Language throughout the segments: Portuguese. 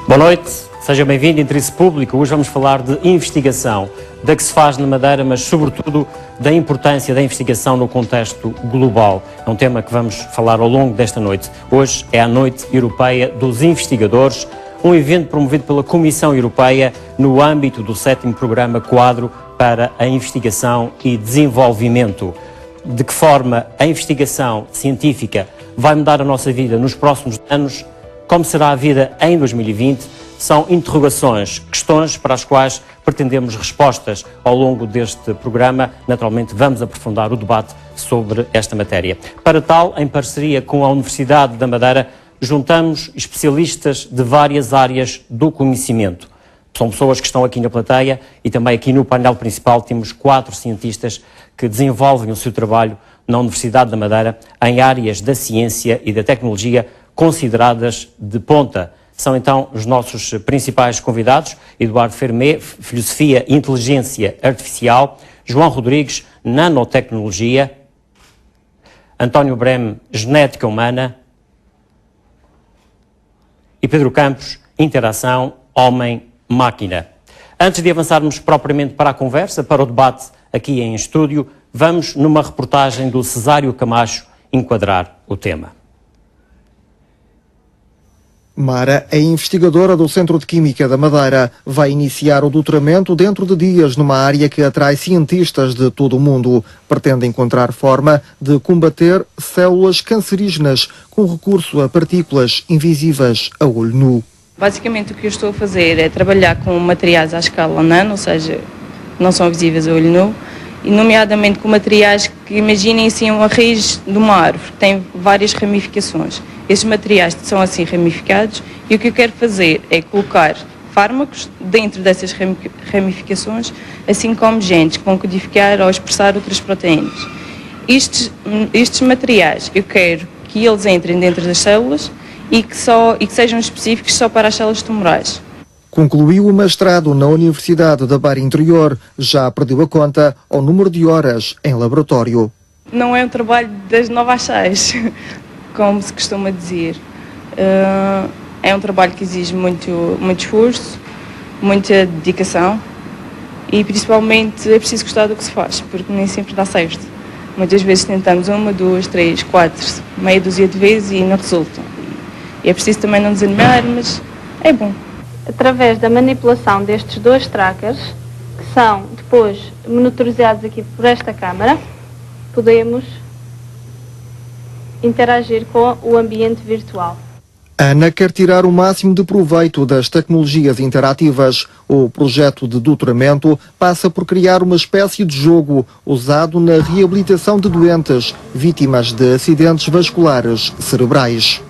Boa noite, seja bem-vindo, Interesse Público. Hoje vamos falar de investigação, da que se faz na Madeira, mas sobretudo da importância da investigação no contexto global. É um tema que vamos falar ao longo desta noite. Hoje é a Noite Europeia dos Investigadores, um evento promovido pela Comissão Europeia no âmbito do 7º Programa Quadro para a Investigação e Desenvolvimento. De que forma a investigação científica vai mudar a nossa vida nos próximos anos? Como será a vida em 2020? São interrogações, questões para as quais pretendemos respostas ao longo deste programa. Naturalmente, vamos aprofundar o debate sobre esta matéria. Para tal, em parceria com a Universidade da Madeira, juntamos especialistas de várias áreas do conhecimento. São pessoas que estão aqui na plateia e também aqui no painel principal temos 4 cientistas que desenvolvem o seu trabalho na Universidade da Madeira em áreas da ciência e da tecnologia consideradas de ponta. São então os nossos principais convidados: Eduardo Fermé, Filosofia e Inteligência Artificial; João Rodrigues, Nanotecnologia; António Breme, Genética Humana; e Pedro Campos, Interação Homem-Máquina. Antes de avançarmos propriamente para a conversa, para o debate aqui em estúdio, vamos, numa reportagem do Cesário Camacho, enquadrar o tema. Mara é investigadora do Centro de Química da Madeira. Vai iniciar o doutoramento dentro de dias numa área que atrai cientistas de todo o mundo. Pretende encontrar forma de combater células cancerígenas com recurso a partículas invisíveis a olho nu. Basicamente o que eu estou a fazer é trabalhar com materiais à escala nano, ou seja, não são visíveis a olho nu, e nomeadamente com materiais que, imaginem assim, uma raiz de uma árvore, que tem várias ramificações. Esses materiais são assim ramificados e o que eu quero fazer é colocar fármacos dentro dessas ramificações, assim como genes que vão codificar ou expressar outras proteínas. Estes materiais eu quero que eles entrem dentro das células e que sejam específicos só para as células tumorais. Concluiu o mestrado na Universidade da Beira Interior. Já perdeu a conta ao número de horas em laboratório. Não é um trabalho das 9 às 6, como se costuma dizer. É um trabalho que exige muito esforço, muita dedicação e principalmente é preciso gostar do que se faz, porque nem sempre dá certo. Muitas vezes tentamos 1, 2, 3, 4, meia dúzia de vezes e não resulta. E é preciso também não desanimar, mas é bom. Através da manipulação destes 2 trackers, que são depois monitorizados aqui por esta câmara, podemos interagir com o ambiente virtual. Ana quer tirar o máximo de proveito das tecnologias interativas. O projeto de doutoramento passa por criar uma espécie de jogo usado na reabilitação de doentes vítimas de acidentes vasculares cerebrais.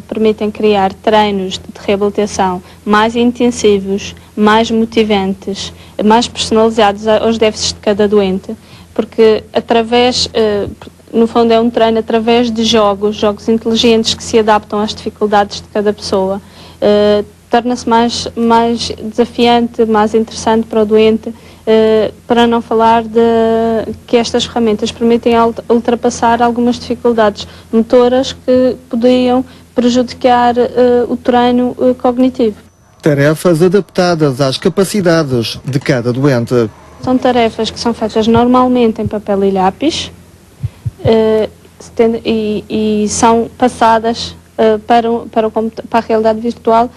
Permitem criar treinos de reabilitação mais intensivos, mais motivantes, mais personalizados aos déficits de cada doente, porque no fundo é um treino através de jogos inteligentes que se adaptam às dificuldades de cada pessoa. Torna-se mais desafiante, mais interessante para o doente, para não falar de que estas ferramentas permitem ultrapassar algumas dificuldades motoras que podiam prejudicar o treino cognitivo. Tarefas adaptadas às capacidades de cada doente. São tarefas que são feitas normalmente em papel e lápis e são passadas para a realidade virtual.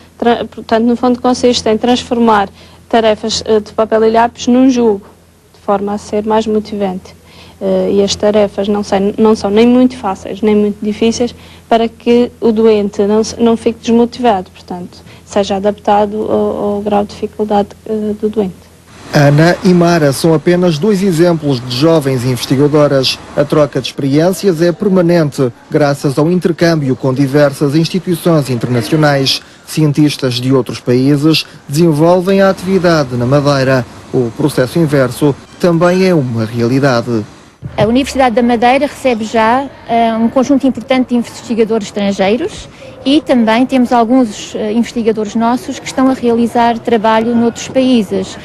Portanto, no fundo consiste em transformar tarefas de papel e lápis num jogo, de forma a ser mais motivante. E as tarefas não são nem muito fáceis, nem muito difíceis, para que o doente não fique desmotivado, portanto, seja adaptado ao grau de dificuldade do doente. Ana e Mara são apenas 2 exemplos de jovens investigadoras. A troca de experiências é permanente, graças ao intercâmbio com diversas instituições internacionais. Cientistas de outros países desenvolvem a atividade na Madeira. O processo inverso também é uma realidade. A Universidade da Madeira recebe já um conjunto importante de investigadores estrangeiros e também temos alguns investigadores nossos que estão a realizar trabalho noutros países.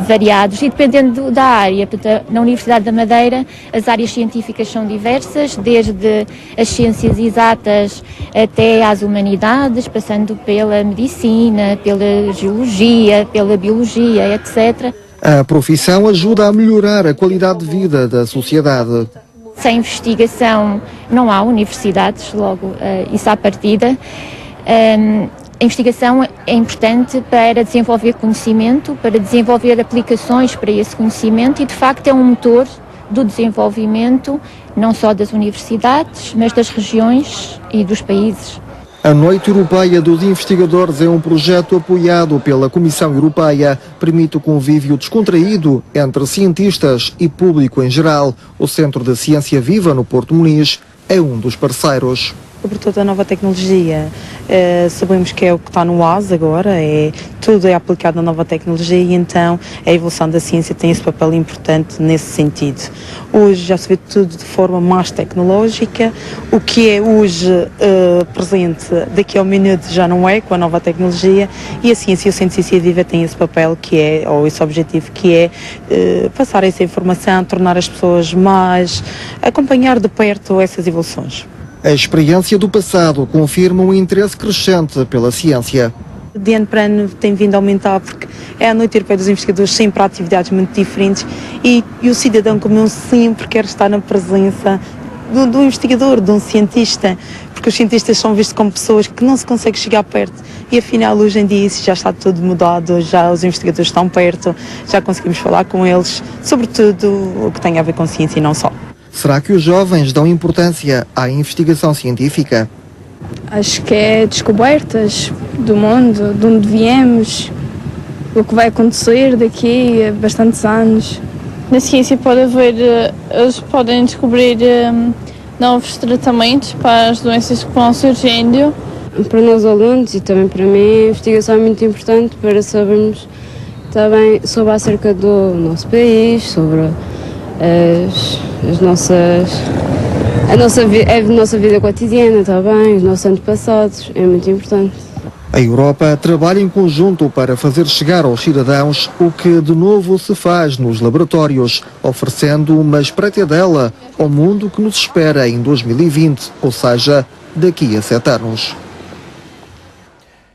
variados e dependendo da área. Portanto, na Universidade da Madeira as áreas científicas são diversas, desde as ciências exatas até às humanidades, passando pela medicina, pela geologia, pela biologia, etc. A profissão ajuda a melhorar a qualidade de vida da sociedade. Sem investigação não há universidades, logo isso à partida. A investigação é importante para desenvolver conhecimento, para desenvolver aplicações para esse conhecimento e, de facto, é um motor do desenvolvimento não só das universidades, mas das regiões e dos países. A Noite Europeia dos Investigadores é um projeto apoiado pela Comissão Europeia. Permite o convívio descontraído entre cientistas e público em geral. O Centro de Ciência Viva, no Porto Muniz, é um dos parceiros. Sobretudo a nova tecnologia, sabemos que é o que está no AS agora, tudo é aplicado na nova tecnologia e então a evolução da ciência tem esse papel importante nesse sentido. Hoje já se vê tudo de forma mais tecnológica, o que é hoje presente daqui a um minuto já não é com a nova tecnologia e a ciência e o Centro de Ciência Viva tem esse papel que é, ou esse objetivo que é passar essa informação, tornar as pessoas mais, acompanhar de perto essas evoluções. A experiência do passado confirma um interesse crescente pela ciência. De ano para ano tem vindo a aumentar porque é a Noite Europeia dos Investigadores, sempre há atividades muito diferentes e o cidadão comum sempre quer estar na presença do investigador, de um cientista, porque os cientistas são vistos como pessoas que não se consegue chegar perto e afinal hoje em dia isso já está tudo mudado, já os investigadores estão perto, já conseguimos falar com eles, sobretudo o que tem a ver com ciência e não só. Será que os jovens dão importância à investigação científica? Acho que é descobertas do mundo, de onde viemos, o que vai acontecer daqui a bastantes anos. Na ciência pode haver, eles podem descobrir novos tratamentos para as doenças que vão surgindo. Para nós alunos e também para mim a investigação é muito importante para sabermos também sobre acerca do nosso país, sobre a nossa vida cotidiana também, os nossos antepassados, é muito importante. A Europa trabalha em conjunto para fazer chegar aos cidadãos o que de novo se faz nos laboratórios, oferecendo uma espreitadela ao mundo que nos espera em 2020, ou seja, daqui a 7 anos.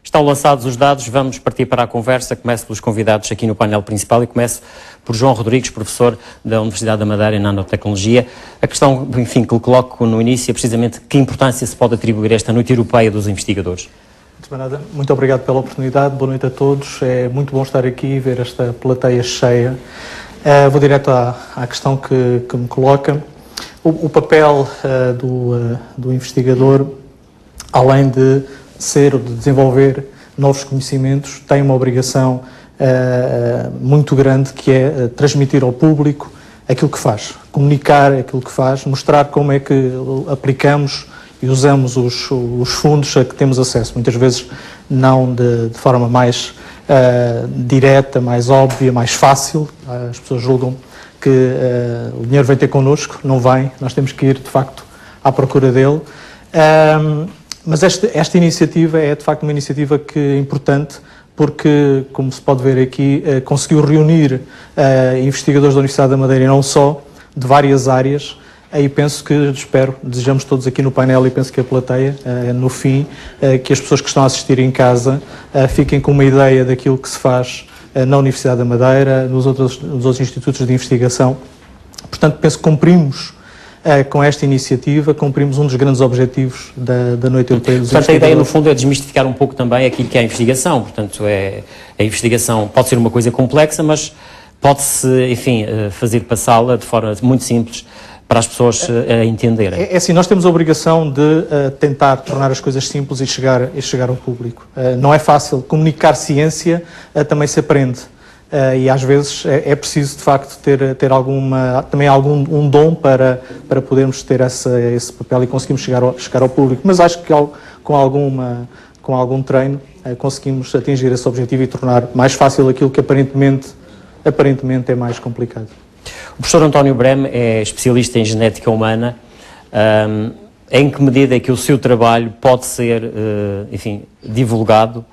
Estão lançados os dados, vamos partir para a conversa. Começo pelos convidados aqui no painel principal e começo por João Rodrigues, professor da Universidade da Madeira em Nanotecnologia. A questão, enfim, que lhe coloco no início é precisamente que importância se pode atribuir a esta Noite Europeia dos Investigadores. Muito obrigado pela oportunidade, boa noite a todos. É muito bom estar aqui e ver esta plateia cheia. Vou direto à questão que me coloca. O papel do investigador, além de ser ou de desenvolver novos conhecimentos, tem uma obrigação muito grande que é transmitir ao público aquilo que faz, comunicar aquilo que faz, mostrar como é que aplicamos e usamos os fundos a que temos acesso. Muitas vezes não de forma mais direta, mais óbvia, mais fácil. As pessoas julgam que o dinheiro vem ter connosco, não vem, nós temos que ir de facto à procura dele. Mas esta iniciativa é de facto uma iniciativa que é importante porque, como se pode ver aqui, conseguiu reunir investigadores da Universidade da Madeira e não só, de várias áreas. Aí penso que, desejamos todos aqui no painel e penso que a plateia, no fim, que as pessoas que estão a assistir em casa fiquem com uma ideia daquilo que se faz na Universidade da Madeira, nos outros institutos de investigação. Portanto, penso que cumprimos com esta iniciativa, cumprimos um dos grandes objetivos da Noite Europeia dos Investigadores. Portanto, a ideia, no fundo, é desmistificar um pouco também aquilo que é a investigação. Portanto, a investigação pode ser uma coisa complexa, mas pode-se, enfim, fazer passá-la de forma muito simples para as pessoas entenderem. É assim, nós temos a obrigação de tentar tornar as coisas simples e chegar ao público. Não é fácil. Comunicar ciência também se aprende. E às vezes é preciso de facto ter também um dom para podermos ter esse papel e conseguirmos chegar ao público. Mas acho que com algum treino conseguimos atingir esse objetivo e tornar mais fácil aquilo que aparentemente é mais complicado. O professor António Breme é especialista em genética humana. Em que medida é que o seu trabalho pode ser, enfim, divulgado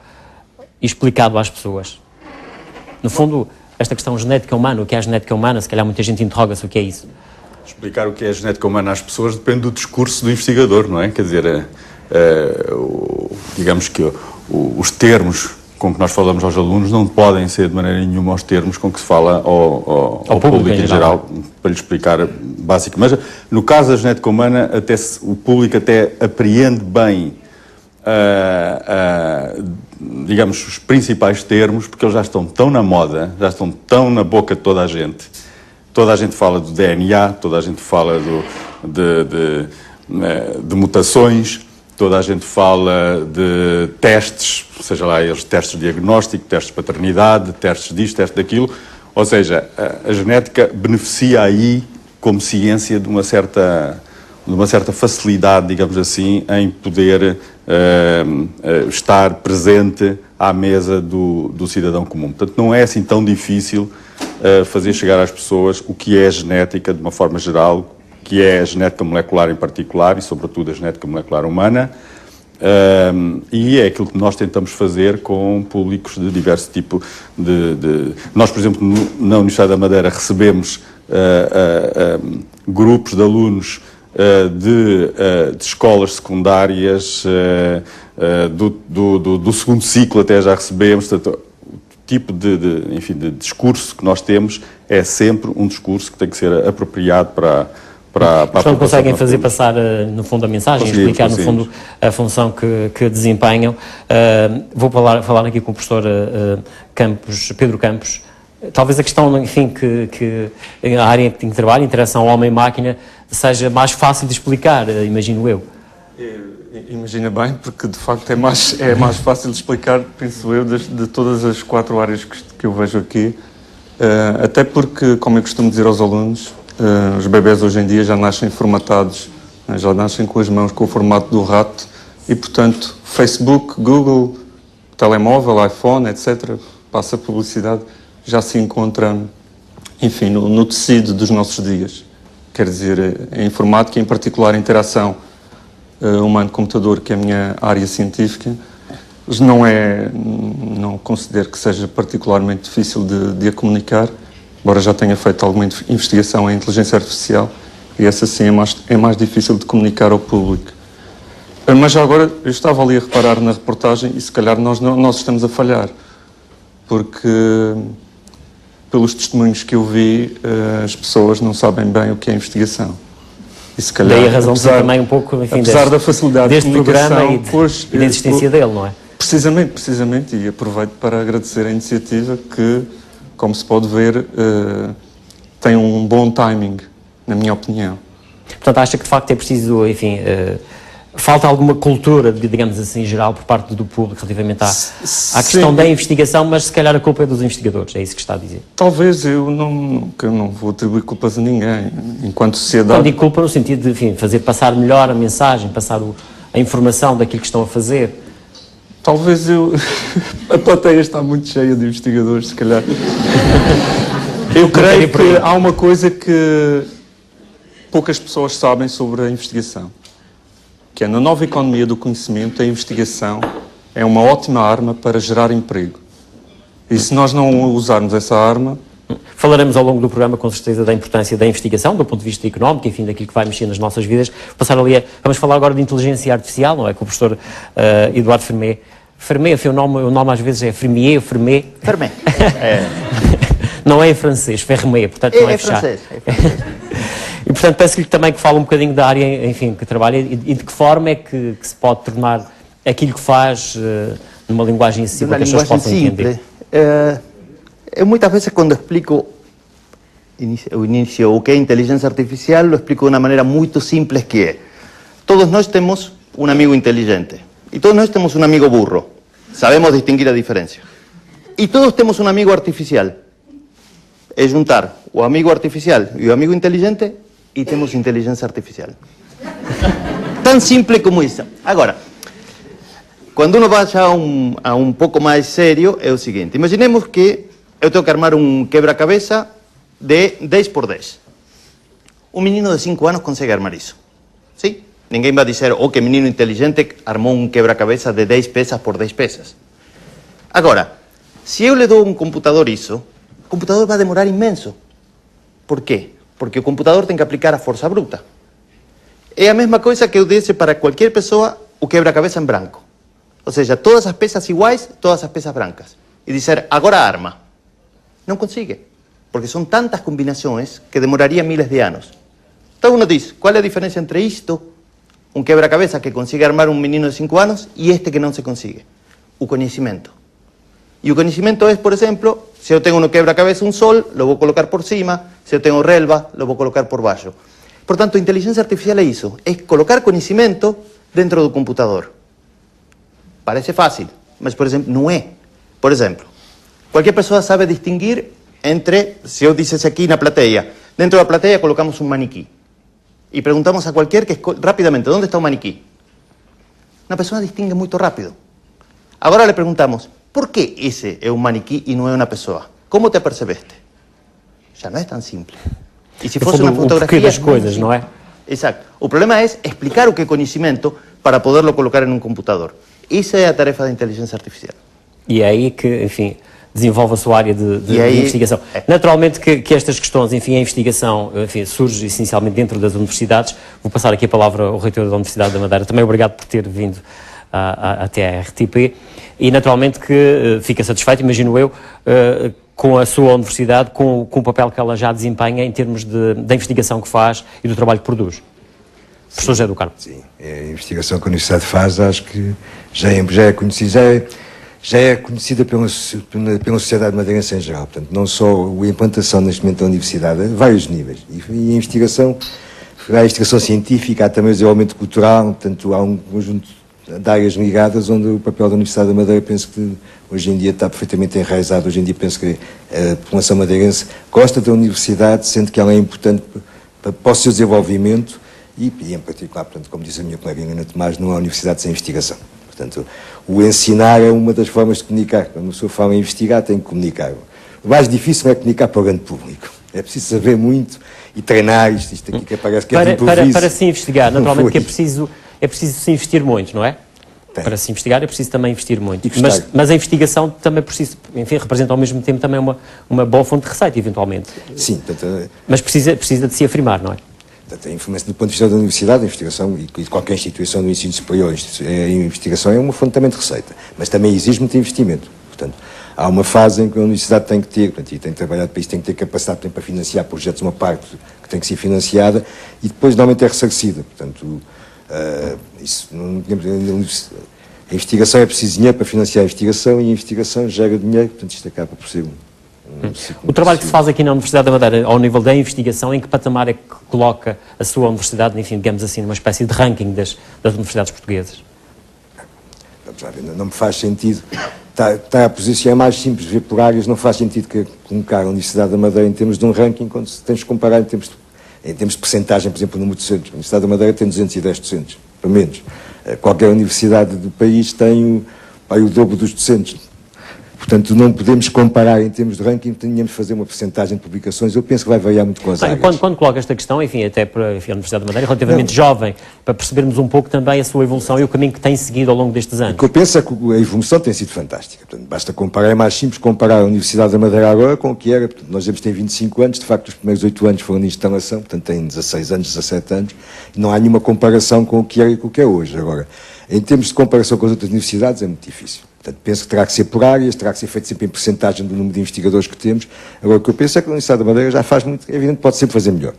e explicado às pessoas? No fundo, esta questão genética humana, o que é a genética humana, se calhar muita gente interroga-se o que é isso. Explicar o que é a genética humana às pessoas depende do discurso do investigador, não é? Quer dizer, digamos que os termos com que nós falamos aos alunos não podem ser de maneira nenhuma os termos com que se fala ao público em geral, para lhe explicar básico. Mas no caso da genética humana, o público até apreende bem, digamos, os principais termos, porque eles já estão tão na moda, já estão tão na boca de toda a gente. Toda a gente fala do DNA, toda a gente fala de mutações, toda a gente fala de testes, seja lá eles testes de diagnóstico, testes de paternidade, testes disto, testes daquilo. Ou seja, a genética beneficia aí, como ciência, de uma certa facilidade, digamos assim, em poder estar presente à mesa do cidadão comum. Portanto, não é assim tão difícil fazer chegar às pessoas o que é a genética de uma forma geral, que é a genética molecular em particular e, sobretudo, a genética molecular humana, e é aquilo que nós tentamos fazer com públicos de diverso tipo Nós, por exemplo, na Universidade da Madeira recebemos grupos de alunos de escolas secundárias, do segundo ciclo até já recebemos. Portanto, o tipo de discurso que nós temos é sempre um discurso que tem que ser apropriado para não conseguem fazer passar, no fundo, a mensagem, explicar, no fundo, a função que desempenham. Vou falar aqui com o professor Pedro Campos. Talvez a questão, enfim, que a área em que trabalha, interação homem-máquina, seja mais fácil de explicar, imagino eu. Imagina bem, porque de facto é mais fácil de explicar, penso eu, de todas as 4 áreas que eu vejo aqui. Até porque, como eu costumo dizer aos alunos, os bebés hoje em dia já nascem formatados, já nascem com as mãos com o formato do rato e, portanto, Facebook, Google, telemóvel, iPhone, etc., passa publicidade, já se encontra, enfim, no tecido dos nossos dias. Quer dizer, a informática, em particular a interação humano-computador, que é a minha área científica, não considero que seja particularmente difícil de a comunicar, embora já tenha feito alguma investigação em inteligência artificial, e essa sim é mais difícil de comunicar ao público. Mas já agora, eu estava ali a reparar na reportagem e se calhar nós estamos a falhar, porque pelos testemunhos que eu vi, as pessoas não sabem bem o que é investigação. E se calhar, daí a razão também um pouco, enfim, apesar da facilidade deste de comunicação programa e da existência dele, não é? Precisamente, e aproveito para agradecer a iniciativa que, como se pode ver, tem um bom timing, na minha opinião. Portanto, acha que de facto é preciso, enfim, falta alguma cultura, digamos assim, geral, por parte do público relativamente à questão da investigação, mas se calhar a culpa é dos investigadores, é isso que está a dizer? Talvez, eu não vou atribuir culpas a ninguém, enquanto sociedade... Não digo culpa no sentido de, enfim, fazer passar melhor a mensagem, passar a informação daquilo que estão a fazer. Talvez a plateia está muito cheia de investigadores, se calhar. Eu creio que há uma coisa que poucas pessoas sabem sobre a investigação, que é na nova economia do conhecimento, a investigação é uma ótima arma para gerar emprego. E se nós não usarmos essa arma... Falaremos ao longo do programa, com certeza, da importância da investigação, do ponto de vista económico, enfim, daquilo que vai mexer nas nossas vidas. Vamos falar agora de inteligência artificial, não é? Com o professor Eduardo Fermé. Fermé, o nome às vezes é Fermier ou Fermé. Fermé. Não é em francês, Fermé, portanto não é fechado. É francês. E, portanto, peço-lhe também que fale um bocadinho da área, enfim, que trabalha e de que forma é que se pode tornar aquilo que faz numa linguagem acessível, que as pessoas possam entender. Eu muitas vezes, quando explico o início o que é inteligência artificial, lo explico de uma maneira muito simples, que é: todos nós temos um amigo inteligente e todos nós temos um amigo burro. Sabemos distinguir a diferença. E todos temos um amigo artificial. É juntar o amigo artificial e o amigo inteligente e temos inteligência artificial. Tão simples como isso. Agora, quando uno vai a um pouco mais sério, é o seguinte: imaginemos que eu tenho que armar um quebra-cabeça de 10 por 10. Um menino de 5 anos consegue armar isso. Sim? Ninguém vai dizer: oh, que menino inteligente armou um quebra-cabeça de 10 peças por 10 peças. Agora, se eu lhe dou um computador isso, O computador vai demorar imenso. Por quê? Porque o computador tem que aplicar a força bruta. É a mesma coisa que eu desse para qualquer pessoa o quebra-cabeça em branco. Ou seja, todas as peças iguais, todas as peças brancas. E dizer, agora arma. Não consegue. Porque são tantas combinações que demoraria miles de anos. Então uno diz, qual é a diferença entre isto, um quebra-cabeça que consiga armar um menino de 5 anos, e este que não se consigue? O conhecimento. E o conhecimento é, por exemplo, se eu tenho no quebra-cabeça um sol, lo vou colocar por cima, se eu tenho relva, lo vou colocar por baixo. Portanto, a inteligência artificial é isso, é colocar conhecimento dentro do computador. Parece fácil, mas, por exemplo, não é. Por exemplo, qualquer pessoa sabe distinguir entre, se eu dissesse aqui na plateia, dentro da plateia colocamos um maniquí e perguntamos a qualquer que rapidamente, onde está o maniquí? Uma pessoa distingue muito rápido. Agora le perguntamos, por que esse é um maniquí e não é uma pessoa? Como te apercebeste? Já não é tão simples. E se fosse uma fotografia... O porquê das coisas, não é? Exato. O problema é explicar o que é conhecimento para poderlo colocar em um computador. Essa é a tarefa da inteligência artificial. E é aí que, enfim, desenvolve a sua área de investigação. Naturalmente que estas questões, enfim, a investigação, enfim, surge essencialmente dentro das universidades. Vou passar aqui a palavra ao reitor da Universidade da Madeira. Também obrigado por ter vindo até a RTP. E naturalmente que fica satisfeito, imagino eu, com a sua universidade, com o papel que ela já desempenha em termos da investigação que faz e do trabalho que produz. Professor José do Carmo. Sim, a investigação que a Universidade faz, acho que já é conhecida pela sociedade madeirense em geral. Portanto, não só a implantação neste momento da universidade, a vários níveis. E a investigação científica, há também o desenvolvimento cultural, portanto, há um conjunto de áreas ligadas onde o papel da Universidade da Madeira, penso que hoje em dia está perfeitamente enraizado. Hoje em dia penso que a população madeirense gosta da universidade, sente que ela é importante para o seu desenvolvimento e em particular, portanto, como disse a minha colega Helena Tomás, não há universidade sem investigação. Portanto, o ensinar é uma das formas de comunicar. Quando a pessoa fala em investigar, tem que comunicar. O mais difícil é comunicar para o grande público. É preciso saber muito e treinar isto aqui que parece que é de improviso. Para se investigar, naturalmente que é preciso se investir muito, não é? Tem. Para se investigar é preciso também investir muito. Mas a investigação também, enfim, representa ao mesmo tempo também uma boa fonte de receita, eventualmente. Sim. Mas precisa de se afirmar, não é? A informação do ponto de vista da universidade, a investigação e de qualquer instituição do ensino superior, a investigação é uma fonte também de receita, mas também exige muito investimento. Portanto, há uma fase em que a universidade tem que ter, portanto, e tem que trabalhar para isso, tem que ter capacidade para financiar projetos, uma parte que tem que ser financiada e depois normalmente é ressarcida. Portanto, a investigação é preciso dinheiro para financiar a investigação e a investigação gera dinheiro, portanto isto acaba por ser O trabalho que se faz aqui na Universidade da Madeira, ao nível da investigação, em que patamar é que coloca a sua universidade, enfim, digamos assim, numa espécie de ranking das universidades portuguesas? Vamos lá ver, não me faz sentido. Está a posição é mais simples, ver por áreas, não faz sentido que colocar a Universidade da Madeira em termos de um ranking, quando tens de comparar em termos de percentagem, por exemplo, o número de docentes. A Universidade da Madeira tem 210 docentes, pelo menos. Qualquer universidade do país tem o dobro dos docentes. Portanto, não podemos comparar em termos de ranking, tínhamos de fazer uma percentagem de publicações. Eu penso que vai variar muito com as áreas. Quando coloca esta questão, enfim, até para a Universidade da Madeira, relativamente jovem, para percebermos um pouco também a sua evolução e o caminho que tem seguido ao longo destes anos. O que eu penso é que a evolução tem sido fantástica. Portanto, basta comparar, é mais simples comparar a Universidade da Madeira agora com o que era. Portanto, nós temos 25 anos, de facto os primeiros 8 anos foram de instalação, portanto tem 16 anos, 17 anos, e não há nenhuma comparação com o que era e com o que é hoje. Agora, em termos de comparação com as outras universidades, é muito difícil. Portanto, penso que terá que ser por áreas, terá que ser feito sempre em percentagem do número de investigadores que temos. Agora, o que eu penso é que a Universidade da Madeira já faz muito, é evidente que pode sempre fazer melhor,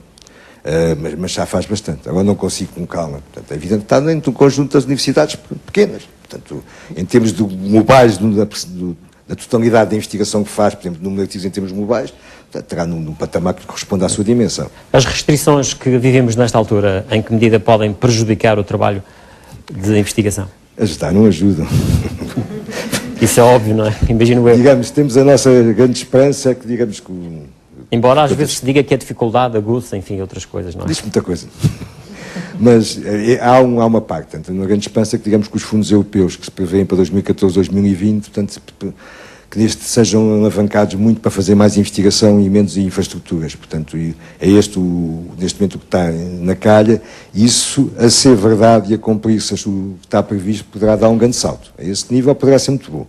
mas já faz bastante. Agora não consigo com calma. Portanto, é evidente que está dentro de um conjunto das universidades pequenas. Portanto, em termos de globais, da totalidade da investigação que faz, por exemplo, no número de artigos em termos globais, terá num patamar que corresponde à sua dimensão. As restrições que vivemos nesta altura, em que medida podem prejudicar o trabalho de investigação? Não ajudam. Isso é óbvio, não é? Imagino eu. Digamos, temos a nossa grande esperança que, digamos que... Embora às vezes se diga que é dificuldade, aguça, enfim, outras coisas, não é? Diz muita coisa. Mas há uma parte, portanto, uma grande esperança que, digamos, que os fundos europeus que se prevêem para 2014, 2020, portanto, que sejam alavancados muito para fazer mais investigação e menos infraestruturas. Portanto, é neste momento o que está na calha. Isso, a ser verdade e a cumprir-se o que está previsto, poderá dar um grande salto. A esse nível poderá ser muito bom.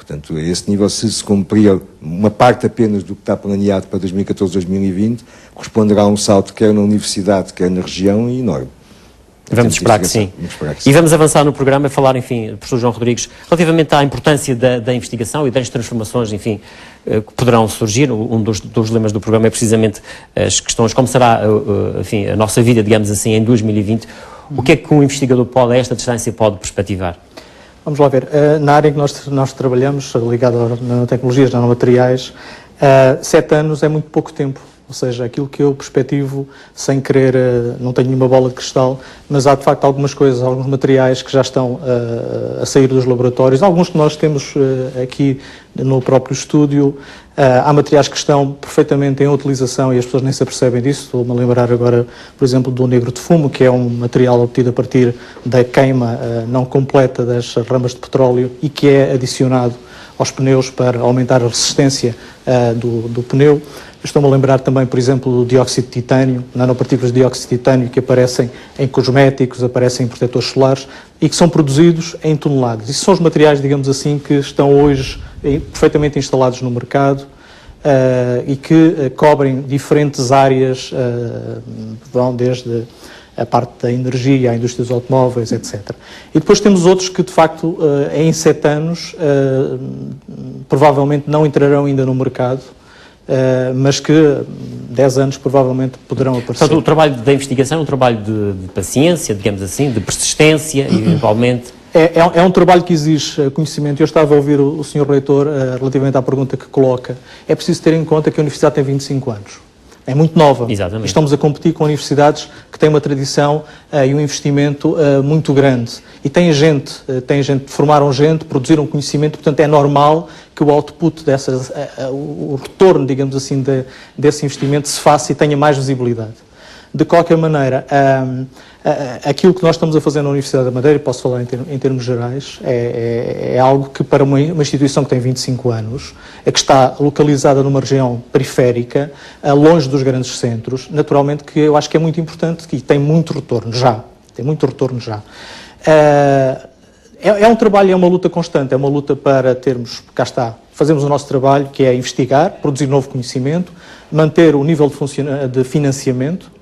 Portanto, a esse nível, se cumprir uma parte apenas do que está planeado para 2014-2020, corresponderá a um salto quer na universidade, quer na região, enorme. Vamos esperar que sim. E vamos avançar no programa e falar, enfim, professor João Rodrigues, relativamente à importância da investigação e das transformações, enfim, que poderão surgir. Um dos lemas do programa é precisamente as questões, como será, enfim, a nossa vida, digamos assim, em 2020. O que é que um investigador pode, a esta distância, pode perspectivar? Vamos lá ver. Na área em que nós trabalhamos, ligado a nanotecnologias, nanomateriais, 7 anos é muito pouco tempo. Ou seja, aquilo que eu perspectivo, sem querer, não tenho nenhuma bola de cristal, mas há de facto algumas coisas, alguns materiais que já estão a sair dos laboratórios, alguns que nós temos aqui no próprio estúdio. Há materiais que estão perfeitamente em utilização e as pessoas nem se apercebem disso. Estou-me a lembrar agora, por exemplo, do negro de fumo, que é um material obtido a partir da queima não completa das ramas de petróleo e que é adicionado aos pneus para aumentar a resistência do pneu. Estou-me a lembrar também, por exemplo, do dióxido de titânio, nanopartículas de dióxido de titânio que aparecem em cosméticos, aparecem em protetores solares e que são produzidos em toneladas. Isso são os materiais, digamos assim, que estão hoje perfeitamente instalados no mercado e que cobrem diferentes áreas, vão desde a parte da energia, a indústria dos automóveis, etc. E depois temos outros que, de facto, em 7 anos, provavelmente não entrarão ainda no mercado, mas que 10 anos provavelmente poderão aparecer. Portanto, o trabalho da investigação é um trabalho de paciência, digamos assim, de persistência, eventualmente. É um trabalho que exige conhecimento. Eu estava a ouvir o Sr. Reitor relativamente à pergunta que coloca. É preciso ter em conta que a Universidade tem 25 anos. É muito nova. Exatamente. Estamos a competir com universidades que têm uma tradição e um investimento muito grande. E formaram gente, produziram conhecimento, portanto é normal que o output o retorno, digamos assim, desse investimento se faça e tenha mais visibilidade. De qualquer maneira, aquilo que nós estamos a fazer na Universidade da Madeira, e posso falar em termos gerais, é algo que para uma instituição que tem 25 anos, que está localizada numa região periférica, longe dos grandes centros, naturalmente que eu acho que é muito importante e tem muito retorno já. É um trabalho, é uma luta constante, é uma luta para fazermos o nosso trabalho, que é investigar, produzir novo conhecimento, manter o nível de financiamento,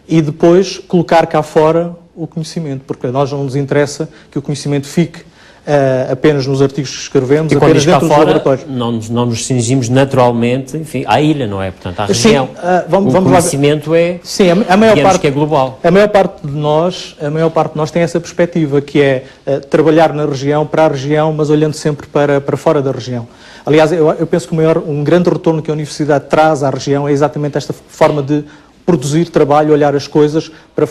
e depois colocar cá fora o conhecimento, porque a nós não nos interessa que o conhecimento fique apenas nos artigos que escrevemos, e apenas dentro dos laboratórios. Não nos cingimos naturalmente, enfim, à ilha, não é? Portanto, à região. O conhecimento é, sim, a maior parte, que é global. A maior parte de nós tem essa perspectiva, que é trabalhar na região, para a região, mas olhando sempre para fora da região. Aliás, eu penso que um grande retorno que a Universidade traz à região é exatamente esta forma de produzir trabalho, olhar as coisas para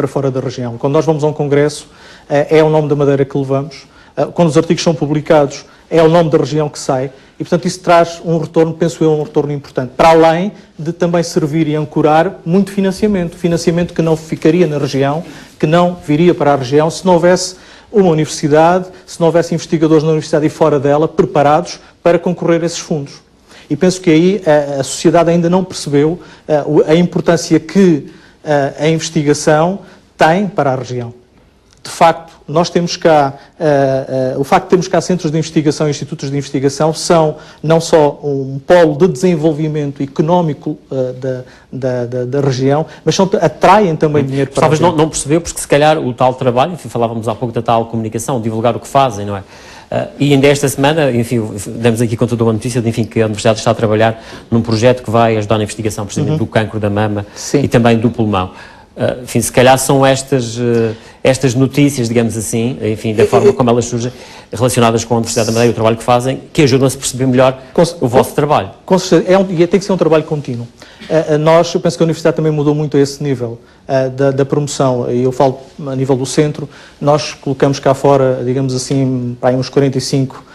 fora da região. Quando nós vamos a um congresso, é o nome da Madeira que levamos. Quando os artigos são publicados, é o nome da região que sai. E, portanto, isso traz um retorno, penso eu, um retorno importante. Para além de também servir e ancorar muito financiamento. Financiamento que não ficaria na região, que não viria para a região, se não houvesse uma universidade, se não houvesse investigadores na universidade e fora dela, preparados para concorrer a esses fundos. E penso que aí a sociedade ainda não percebeu a importância que a investigação tem para a região. De facto, nós temos cá, o facto de termos cá centros de investigação e institutos de investigação são não só um polo de desenvolvimento económico da região, mas atraem também dinheiro para a região. Talvez não percebeu, porque se calhar o tal trabalho, enfim, falávamos há pouco da tal comunicação, divulgar o que fazem, não é? E ainda esta semana, enfim, demos aqui conta de uma notícia de, enfim, que a Universidade está a trabalhar num projeto que vai ajudar na investigação, precisamente, do cancro da mama. Sim. E também do pulmão. Enfim, se calhar são estas notícias, digamos assim, enfim, da forma como elas surgem, relacionadas com a Universidade da Madeira e o trabalho que fazem, que ajudam a se perceber melhor o vosso trabalho. Com certeza, e tem que ser um trabalho contínuo. Eu penso que a Universidade também mudou muito a esse nível da promoção, e eu falo a nível do centro. Nós colocamos cá fora, digamos assim, para aí uns 45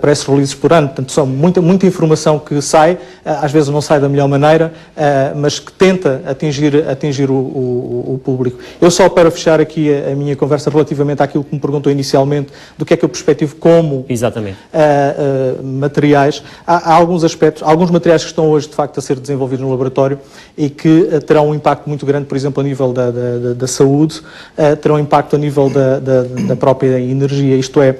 press releases por ano, portanto são muita informação que sai, às vezes não sai da melhor maneira, mas que tenta atingir o público. Eu só para fechar aqui a minha conversa relativamente àquilo que me perguntou inicialmente, do que é que eu perspectivo como materiais, há alguns aspectos, alguns materiais que estão hoje de facto a ser desenvolvidos no laboratório e que terão um impacto muito grande, por exemplo, a nível da saúde, terão impacto a nível da própria energia, isto é,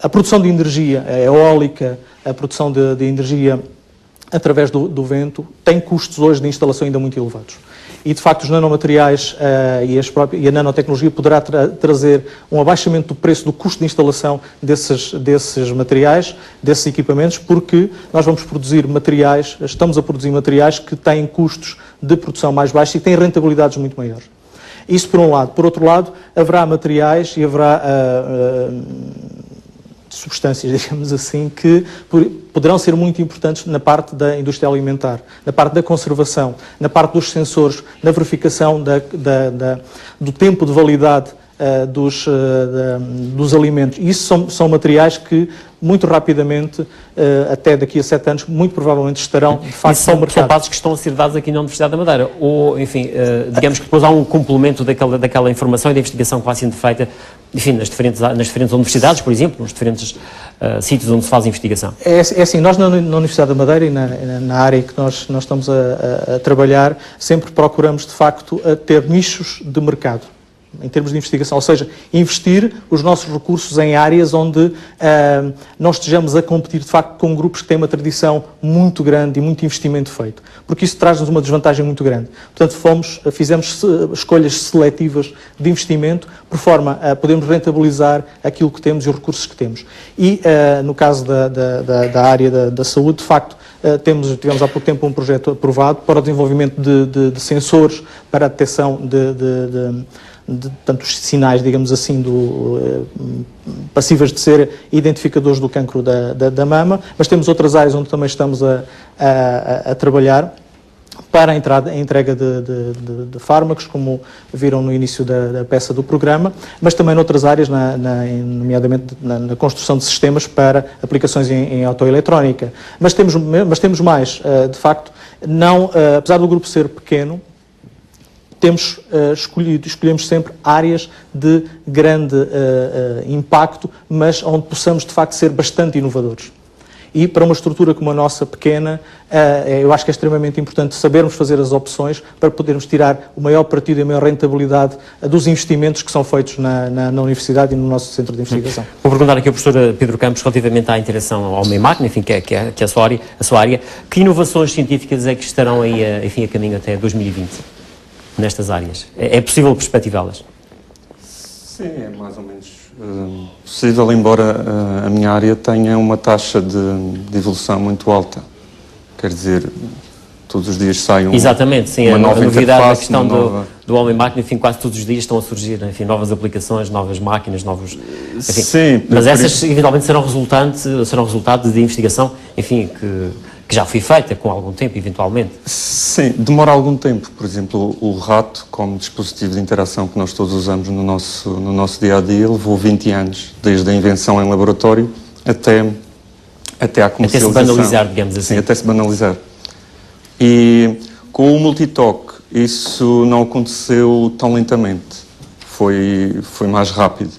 A produção de energia eólica, a produção de energia através do vento, tem custos hoje de instalação ainda muito elevados. E, de facto, os nanomateriais e a nanotecnologia poderá trazer um abaixamento do preço do custo de instalação desses materiais, desses equipamentos, porque nós vamos produzir materiais, estamos a produzir materiais que têm custos de produção mais baixos e têm rentabilidades muito maiores. Isso por um lado. Por outro lado, haverá materiais e haverá substâncias, digamos assim, que poderão ser muito importantes na parte da indústria alimentar, na parte da conservação, na parte dos sensores, na verificação do tempo de validade dos alimentos. Isso são materiais que, muito rapidamente, até daqui a 7 anos, muito provavelmente estarão, de facto, no mercado. São passos que estão a ser dados aqui na Universidade da Madeira? Ou, enfim, digamos que depois há um complemento daquela informação e da investigação que vai sendo feita, enfim, nas diferentes universidades, por exemplo, nos diferentes sítios onde se faz investigação? É assim, nós na Universidade da Madeira e na área que nós estamos a trabalhar, sempre procuramos, de facto, ter nichos de mercado, em termos de investigação, ou seja, investir os nossos recursos em áreas onde não estejamos a competir, de facto, com grupos que têm uma tradição muito grande e muito investimento feito, porque isso traz-nos uma desvantagem muito grande. Portanto, fizemos escolhas seletivas de investimento, por forma a podermos rentabilizar aquilo que temos e os recursos que temos. E, no caso da área da saúde, de facto, tivemos há pouco tempo um projeto aprovado para o desenvolvimento de sensores para a detecção de tantos sinais, digamos assim, passíveis de ser identificadores do cancro da mama, mas temos outras áreas onde também estamos a trabalhar para a entrega de fármacos, como viram no início da peça do programa, mas também noutras áreas, nomeadamente na construção de sistemas para aplicações em autoeletrónica. Mas temos mais, de facto, apesar do grupo ser pequeno, escolhemos sempre áreas de grande impacto, mas onde possamos, de facto, ser bastante inovadores. E para uma estrutura como a nossa pequena, eu acho que é extremamente importante sabermos fazer as opções para podermos tirar o maior partido e a maior rentabilidade dos investimentos que são feitos na universidade e no nosso centro de investigação. Vou perguntar aqui ao professor Pedro Campos relativamente à interação homem-máquina, enfim, que é a sua área. Que inovações científicas é que estarão aí, enfim, a caminho até 2020 nestas áreas? É possível perspectivá-las? Sim, é mais ou menos possível, embora a minha área tenha uma taxa de evolução muito alta. Quer dizer, todos os dias sai Exatamente, sim, uma nova novidade na questão do homem-máquina, enfim, quase todos os dias estão a surgir, enfim, novas aplicações, novas máquinas, novos... Enfim, sim, mas essas eventualmente serão resultado de investigação, enfim, que já foi feita com algum tempo, eventualmente. Sim, demora algum tempo. Por exemplo, o rato, como dispositivo de interação que nós todos usamos no nosso dia-a-dia, levou 20 anos, desde a invenção em laboratório até a comercialização. Até se banalizar, digamos assim. Sim, até se banalizar. E com o multitoque, isso não aconteceu tão lentamente. Foi mais rápido.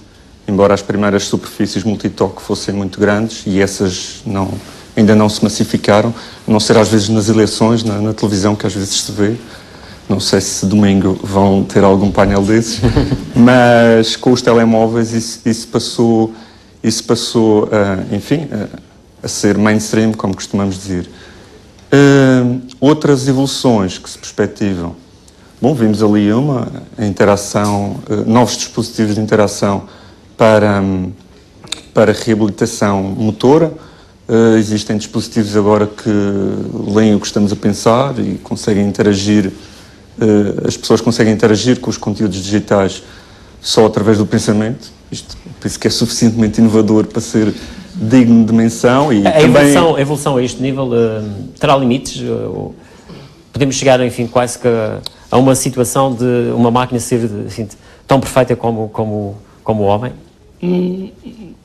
Embora as primeiras superfícies multitoque fossem muito grandes, e essas ainda não se massificaram, a não ser às vezes nas eleições, na televisão, que às vezes se vê. Não sei se domingo vão ter algum painel desses, mas com os telemóveis isso passou enfim, a ser mainstream, como costumamos dizer. Outras evoluções que se perspectivam. Bom, vimos ali a interação, novos dispositivos de interação para reabilitação motora. Existem dispositivos agora que leem o que estamos a pensar e conseguem interagir, as pessoas conseguem interagir com os conteúdos digitais só através do pensamento. Isto penso que é suficientemente inovador para ser digno de menção. E a evolução a este nível terá limites? Podemos chegar, enfim, quase que a uma situação de uma máquina ser, enfim, tão perfeita como o homem?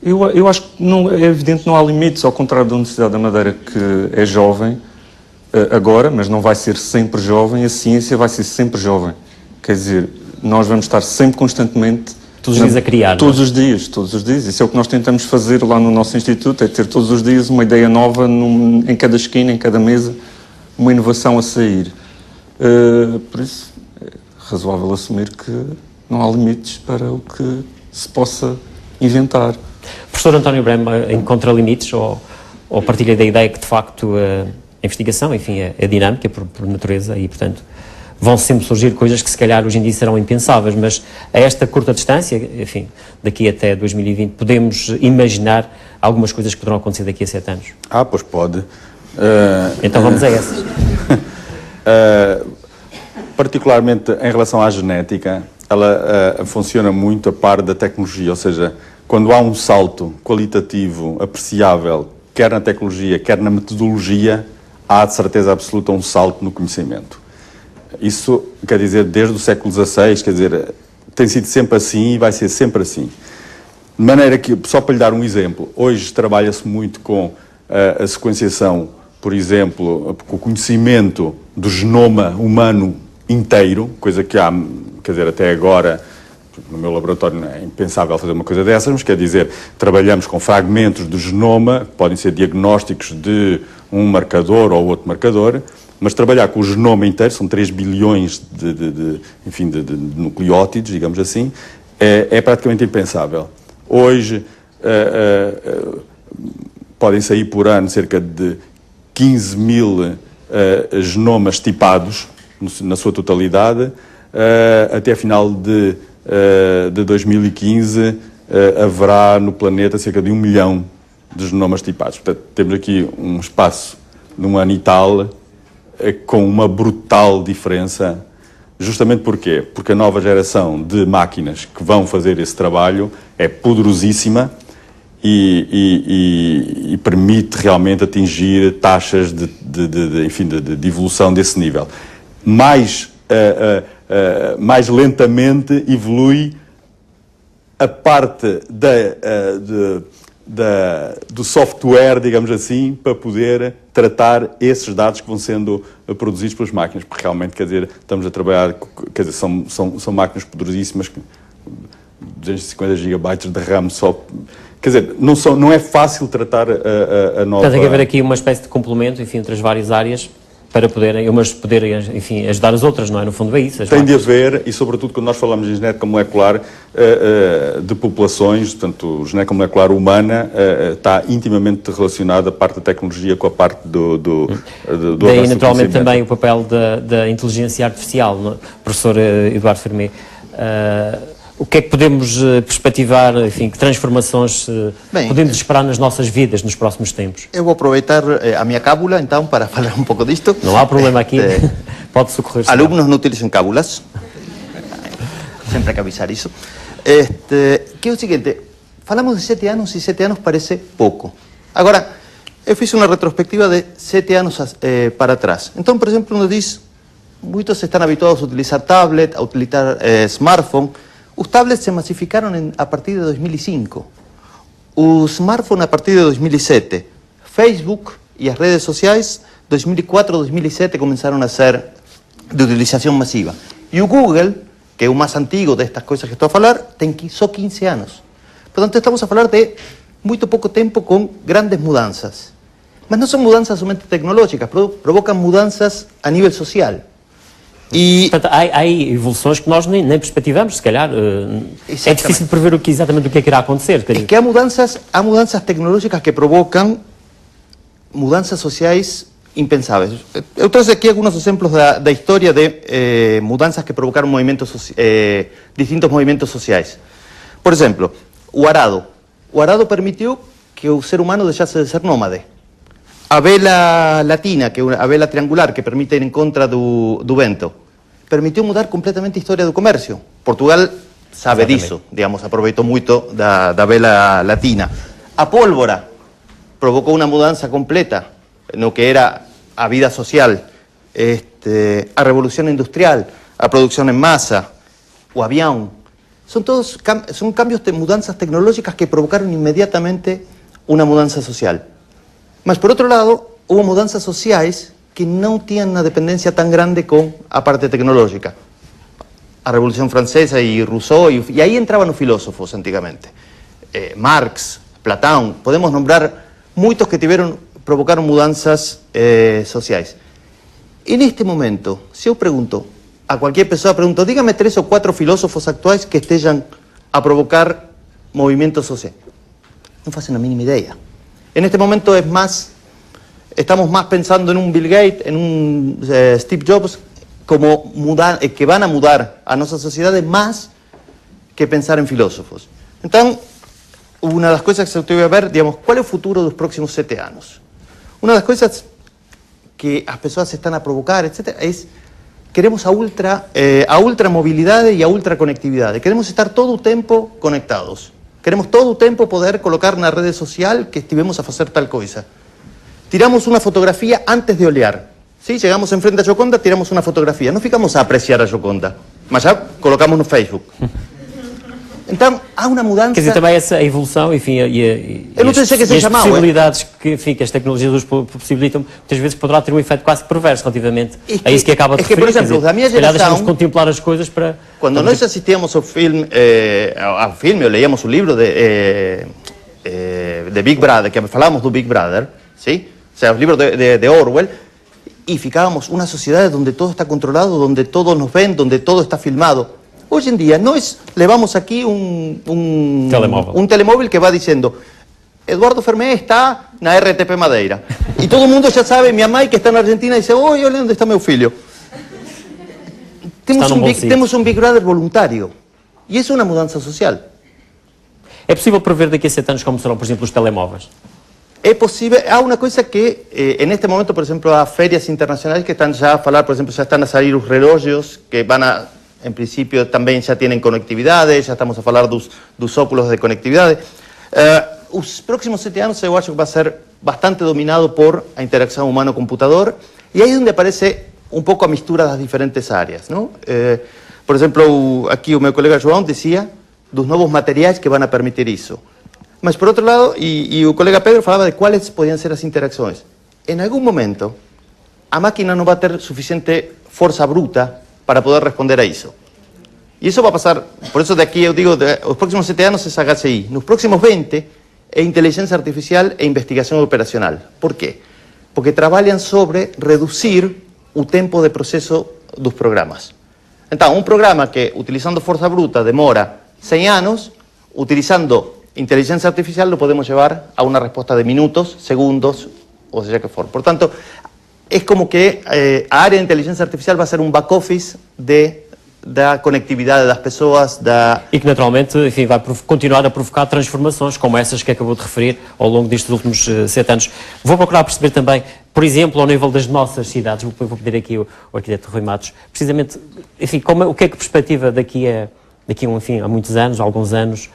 Eu acho que é evidente que não há limites, ao contrário da Universidade da Madeira, que é jovem agora, mas não vai ser sempre jovem, a ciência vai ser sempre jovem. Quer dizer, nós vamos estar sempre, constantemente... Todos os dias a criar. Todos os dias. Isso é o que nós tentamos fazer lá no nosso instituto, é ter todos os dias uma ideia nova em cada esquina, em cada mesa, uma inovação a sair. Por isso, é razoável assumir que não há limites para o que se possa inventar. Professor António Brema encontra limites ou partilha da ideia que, de facto, a investigação, enfim, é dinâmica por natureza e, portanto, vão sempre surgir coisas que, se calhar, hoje em dia serão impensáveis, mas a esta curta distância, enfim, daqui até 2020, podemos imaginar algumas coisas que poderão acontecer daqui a 7 anos? Pois pode. Então vamos a essas. Particularmente em relação à genética, ela funciona muito a par da tecnologia, ou seja, quando há um salto qualitativo apreciável, quer na tecnologia, quer na metodologia, há de certeza absoluta um salto no conhecimento. Isso quer dizer desde o século XVI, quer dizer, tem sido sempre assim e vai ser sempre assim. De maneira que, só para lhe dar um exemplo, hoje trabalha-se muito com a sequenciação, por exemplo, com o conhecimento do genoma humano inteiro, coisa que há, quer dizer, até agora, no meu laboratório não é impensável fazer uma coisa dessas, mas quer dizer, trabalhamos com fragmentos do genoma, que podem ser diagnósticos de um marcador ou outro marcador, mas trabalhar com o genoma inteiro, são 3 bilhões de nucleótidos, digamos assim, é praticamente impensável. Hoje, podem sair por ano cerca de 15 mil genomas tipados, na sua totalidade. Até a final de 2015, haverá no planeta cerca de 1 milhão de genomas tipados. Portanto, temos aqui um espaço de um ano e tal, com uma brutal diferença. Justamente porquê? Porque a nova geração de máquinas que vão fazer esse trabalho é poderosíssima e permite realmente atingir taxas de evolução desse nível. Mais lentamente evolui a parte do software, digamos assim, para poder tratar esses dados que vão sendo produzidos pelas máquinas, porque realmente, quer dizer, estamos a trabalhar, quer dizer, são máquinas poderosíssimas, 250 gigabytes de RAM só, quer dizer, não é fácil tratar a nova... Portanto, tem que haver aqui uma espécie de complemento, enfim, entre as várias áreas, para poderem, enfim, ajudar as outras, não é? No fundo é isso. Tem de haver, e sobretudo quando nós falamos em genética molecular de populações, portanto, genética molecular humana está intimamente relacionada a parte da tecnologia com a parte do daí, naturalmente, também o papel da inteligência artificial, não é? Professor Eduardo Fermé, o que é que podemos perspectivar, enfim, que transformações podemos esperar nas nossas vidas nos próximos tempos? Eu vou aproveitar a minha cábula, então, para falar um pouco disto. Não há problema aqui, pode socorrer. Alunos não utilizam cábulas, sempre há que avisar isso. Que é o seguinte, falamos de 7 anos e 7 anos parece pouco. Agora, eu fiz uma retrospectiva de 7 anos para trás. Então, por exemplo, nos diz, muitos estão habituados a utilizar tablet, a utilizar smartphone. Os tablets se massificaram a partir de 2005. Os smartphones a partir de 2007. Facebook e as redes sociais, 2004, 2007, começaram a ser de utilização massiva. E o Google, que é o mais antigo destas coisas que estou a falar, tem só 15 anos. Portanto, estamos a falar de muito pouco tempo com grandes mudanças. Mas não são mudanças somente tecnológicas, provocam mudanças a nível social. E... Portanto, há evoluções que nós nem perspectivamos, se calhar. É difícil de prever exatamente o que é que irá acontecer. É que há mudanças tecnológicas que provocam mudanças sociais impensáveis. Eu trouxe aqui alguns exemplos da história de mudanças que provocaram distintos movimentos sociais. Por exemplo, o arado. O arado permitiu que o ser humano deixasse de ser nómade. A vela latina, que é a vela triangular que permite ir em contra do vento, permitiu mudar completamente a história do comércio. Portugal sabe disso, digamos, aproveitou muito da vela latina. A pólvora provocou uma mudança completa no que era a vida social, a revolução industrial, a produção em massa, o avião. São cambios de mudanças tecnológicas que provocaram imediatamente uma mudança social. Mas, por outro lado, houve mudanças sociais que não tinham uma dependência tão grande com a parte tecnológica. A Revolução Francesa e Rousseau, e aí entravam os filósofos antigamente. Marx, Platão, podemos nombrar muitos que provocaram mudanças sociais. E neste momento, se eu pergunto a qualquer pessoa, dígame 3 ou 4 filósofos actuais que estejam a provocar movimentos sociais. no hacen la mínima idea. En este momento estamos más pensando en un Bill Gates, en un Steve Jobs, que van a mudar a nuestras sociedades más que pensar en filósofos. Entonces, una das coisas que eu tive a ver, digamos, qual é o futuro dos próximos 7 anos? Uma das coisas que as pessoas estão a provocar, etc., é queremos a ultramobilidade e a ultraconectividade. Queremos estar todo o tempo conectados. Queremos todo o tempo poder colocar na rede social que estivemos a fazer tal coisa. Tiramos uma fotografia antes de olhar. ¿Sí? Chegamos en frente a Gioconda, tiramos uma fotografia. Não ficamos a apreciar a Gioconda, mas já colocamos no Facebook. Então, há uma mudança... Quer dizer, também essa evolução, enfim, e as possibilidades que, enfim, que as tecnologias nos possibilitam, muitas vezes poderá ter um efeito quase perverso relativamente a isso que acaba de referir. Por exemplo, da minha geração... deixamos de contemplar as coisas para... Quando nós assistíamos ao filme, ou leíamos o livro de Big Brother, que falávamos do Big Brother, ¿sí? O sea, os livros de Orwell, e ficávamos uma sociedade onde todo está controlado, onde todos nos ven, onde todo está filmado. Hoy en día nós levamos aquí un telemóvil que va diciendo Eduardo Fermé está na RTP Madeira. Y todo el mundo ya sabe, mi mamá que está en Argentina dice, oye, olha onde está meu filho. Temos un Big Brother voluntario. E isso é uma mudança social. É possível prever daqui a 7 anos como serão, por exemplo, os telemóveis? É possível. Há uma coisa que, en este momento, por exemplo, há ferias internacionais que estão já a falar, por exemplo, já estão a sair os relógios que van a... En principio también ya tienen conectividade, ya estamos a falar dos óculos de conectividade. Os próximos 7 anos eu acho que vai ser bastante dominado por a interação humano-computador, e aí é onde aparece um pouco a mistura das diferentes áreas, não? Por exemplo, aqui o meu colega João dizia dos novos materiais que vão a permitir isso. Mas por outro lado, e o colega Pedro falava de quais podiam ser as interações. Em algum momento, a máquina não vai ter suficiente força bruta para poder responder a isso. E isso vai passar, por isso daqui eu digo, os próximos 7 anos é HCI, nos próximos 20 é inteligência artificial e investigação operacional. Por quê? Porque trabalham sobre reduzir o tempo de processo dos programas. Então, um programa que, utilizando força bruta, demora 100 anos, utilizando inteligência artificial, lo podemos levar a uma resposta de minutos, segundos, ou seja que for. Portanto, é como que a área de inteligência artificial vai ser um back-office da conectividade das pessoas, E que naturalmente, enfim, vai continuar a provocar transformações como essas que acabou de referir ao longo destes últimos 7 anos. Vou procurar perceber também, por exemplo, ao nível das nossas cidades, vou pedir aqui ao arquiteto Rui Matos, precisamente, enfim, o que é que perspectiva daqui a muitos anos, alguns anos,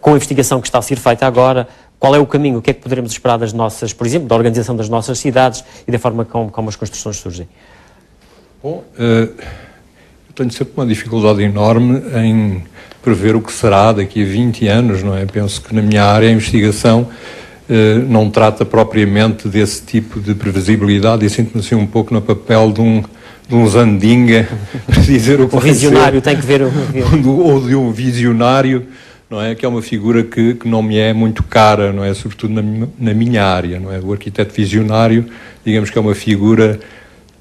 com a investigação que está a ser feita agora, qual é o caminho, o que é que poderemos esperar das nossas, por exemplo, da organização das nossas cidades e da forma como as construções surgem? Bom, eu tenho sempre uma dificuldade enorme em prever o que será daqui a 20 anos, não é? Penso que na minha área a investigação não trata propriamente desse tipo de previsibilidade e sinto-me assim um pouco no papel de um Zandinga para dizer o que vai ser. O visionário tem que ver ou de um visionário, não é? Que é uma figura que não me é muito cara, não é? Sobretudo na minha área, não é? O arquiteto visionário, digamos que é uma figura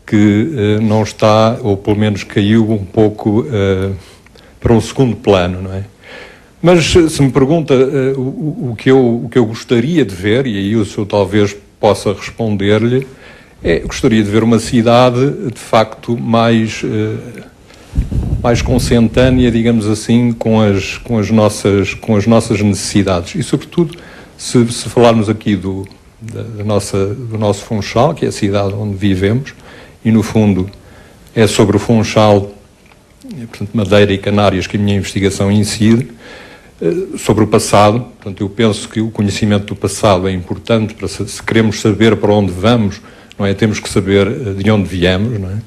que não está, ou pelo menos caiu um pouco para um segundo plano, não é? Mas se me pergunta o que eu gostaria de ver, e aí eu talvez possa responder-lhe, gostaria de ver uma cidade de facto mais consentânea, digamos assim, com as nossas necessidades. E, sobretudo, se falarmos aqui do nosso Funchal, que é a cidade onde vivemos, e, no fundo, é sobre o Funchal, portanto, Madeira e Canárias, que a minha investigação incide, sobre o passado. Portanto, eu penso que o conhecimento do passado é importante para se queremos saber para onde vamos, não é? Temos que saber de onde viemos, não é?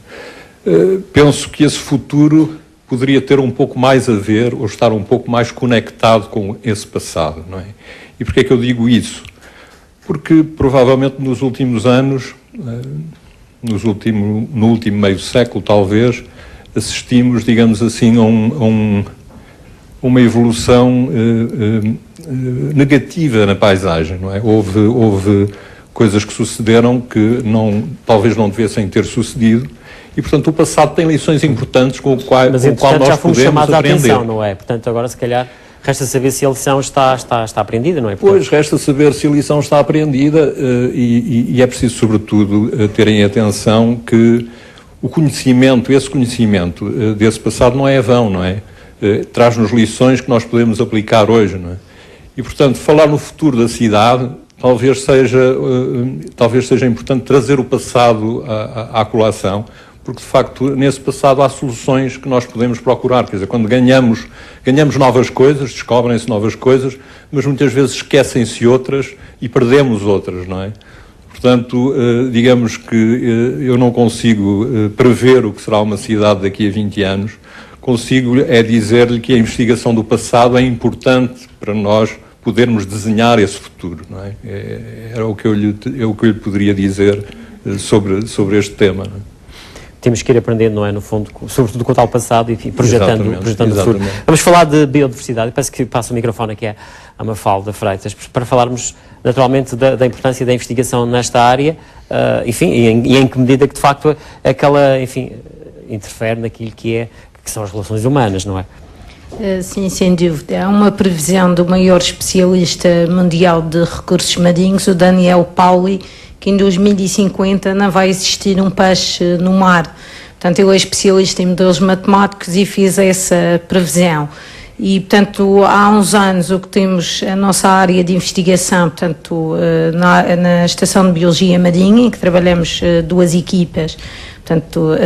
Penso que esse futuro poderia ter um pouco mais a ver ou estar um pouco mais conectado com esse passado, não é? E porquê é que eu digo isso? Porque provavelmente nos últimos anos, no último meio século talvez, assistimos, digamos assim, a uma evolução negativa na paisagem, não é? Houve coisas que sucederam que talvez não devessem ter sucedido. E, portanto, o passado tem lições importantes com o qual nós já fomos podemos chamados aprender. a atenção, não é? Portanto, agora, se calhar, resta saber se a lição está aprendida, não é? Pois, resta saber se a lição está aprendida e é preciso, sobretudo, terem atenção que esse conhecimento desse passado não é vão, não é? Traz-nos lições que nós podemos aplicar hoje, não é? E, portanto, falar no futuro da cidade talvez seja importante trazer o passado à colação, porque, de facto, nesse passado há soluções que nós podemos procurar. Quer dizer, quando ganhamos novas coisas, descobrem-se novas coisas, mas muitas vezes esquecem-se outras e perdemos outras, não é? Portanto, digamos que eu não consigo prever o que será uma cidade daqui a 20 anos. Consigo dizer-lhe que a investigação do passado é importante para nós podermos desenhar esse futuro, não é? Era o que eu lhe poderia dizer sobre este tema, não é? Temos que ir aprendendo, não é, no fundo, sobretudo quanto ao passado e projetando o futuro. Exatamente. Vamos falar de biodiversidade. Parece que passa o microfone aqui à Mafalda Freitas, para falarmos naturalmente da importância da investigação nesta área, enfim, e em que medida que de facto aquela, enfim, interfere naquilo que são as relações humanas, não é? Sim, sem dúvida. Há uma previsão do maior especialista mundial de recursos marinhos, o Daniel Pauly, que em 2050 não vai existir um peixe no mar. Portanto, ele é especialista em modelos matemáticos e fez essa previsão. E, portanto, há uns anos o que temos a nossa área de investigação, portanto, na Estação de Biologia Marinha, em que trabalhamos duas equipas, portanto,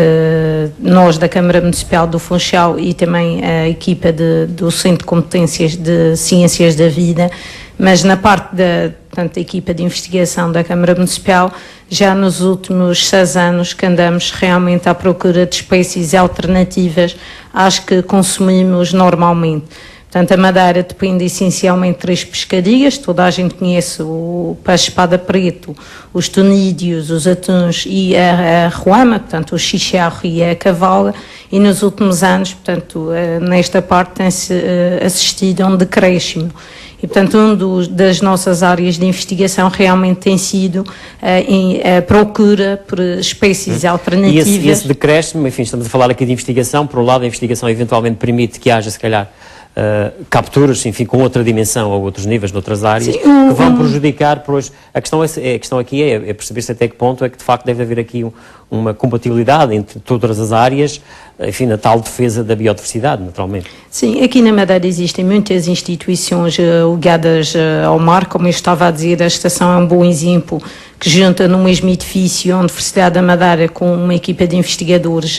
nós da Câmara Municipal do Funchal e também a equipa do Centro de Competências de Ciências da Vida, mas na parte da equipa de investigação da Câmara Municipal, já nos últimos 6 anos que andamos realmente à procura de espécies alternativas às que consumimos normalmente. Portanto, a Madeira depende essencialmente de 3 pescarias, toda a gente conhece o peixe-espada preto, os tonídeos, os atuns e a ruama, portanto, o chicharro e a cavala, e nos últimos anos, portanto, nesta parte tem-se assistido a um decréscimo. E, portanto, das nossas áreas de investigação realmente tem sido a procura por espécies alternativas. E esse decréscimo, enfim, estamos a falar aqui de investigação, por um lado a investigação eventualmente permite que haja, se calhar, capturas, enfim, com outra dimensão ou outros níveis noutras áreas, que vão prejudicar, pois a questão aqui é perceber-se até que ponto é que de facto deve haver aqui uma compatibilidade entre todas as áreas, enfim, na tal defesa da biodiversidade, naturalmente. Sim, aqui na Madeira existem muitas instituições ligadas ao mar, como eu estava a dizer, a estação é um bom exemplo, que junta no mesmo edifício a Universidade da Madeira com uma equipa de investigadores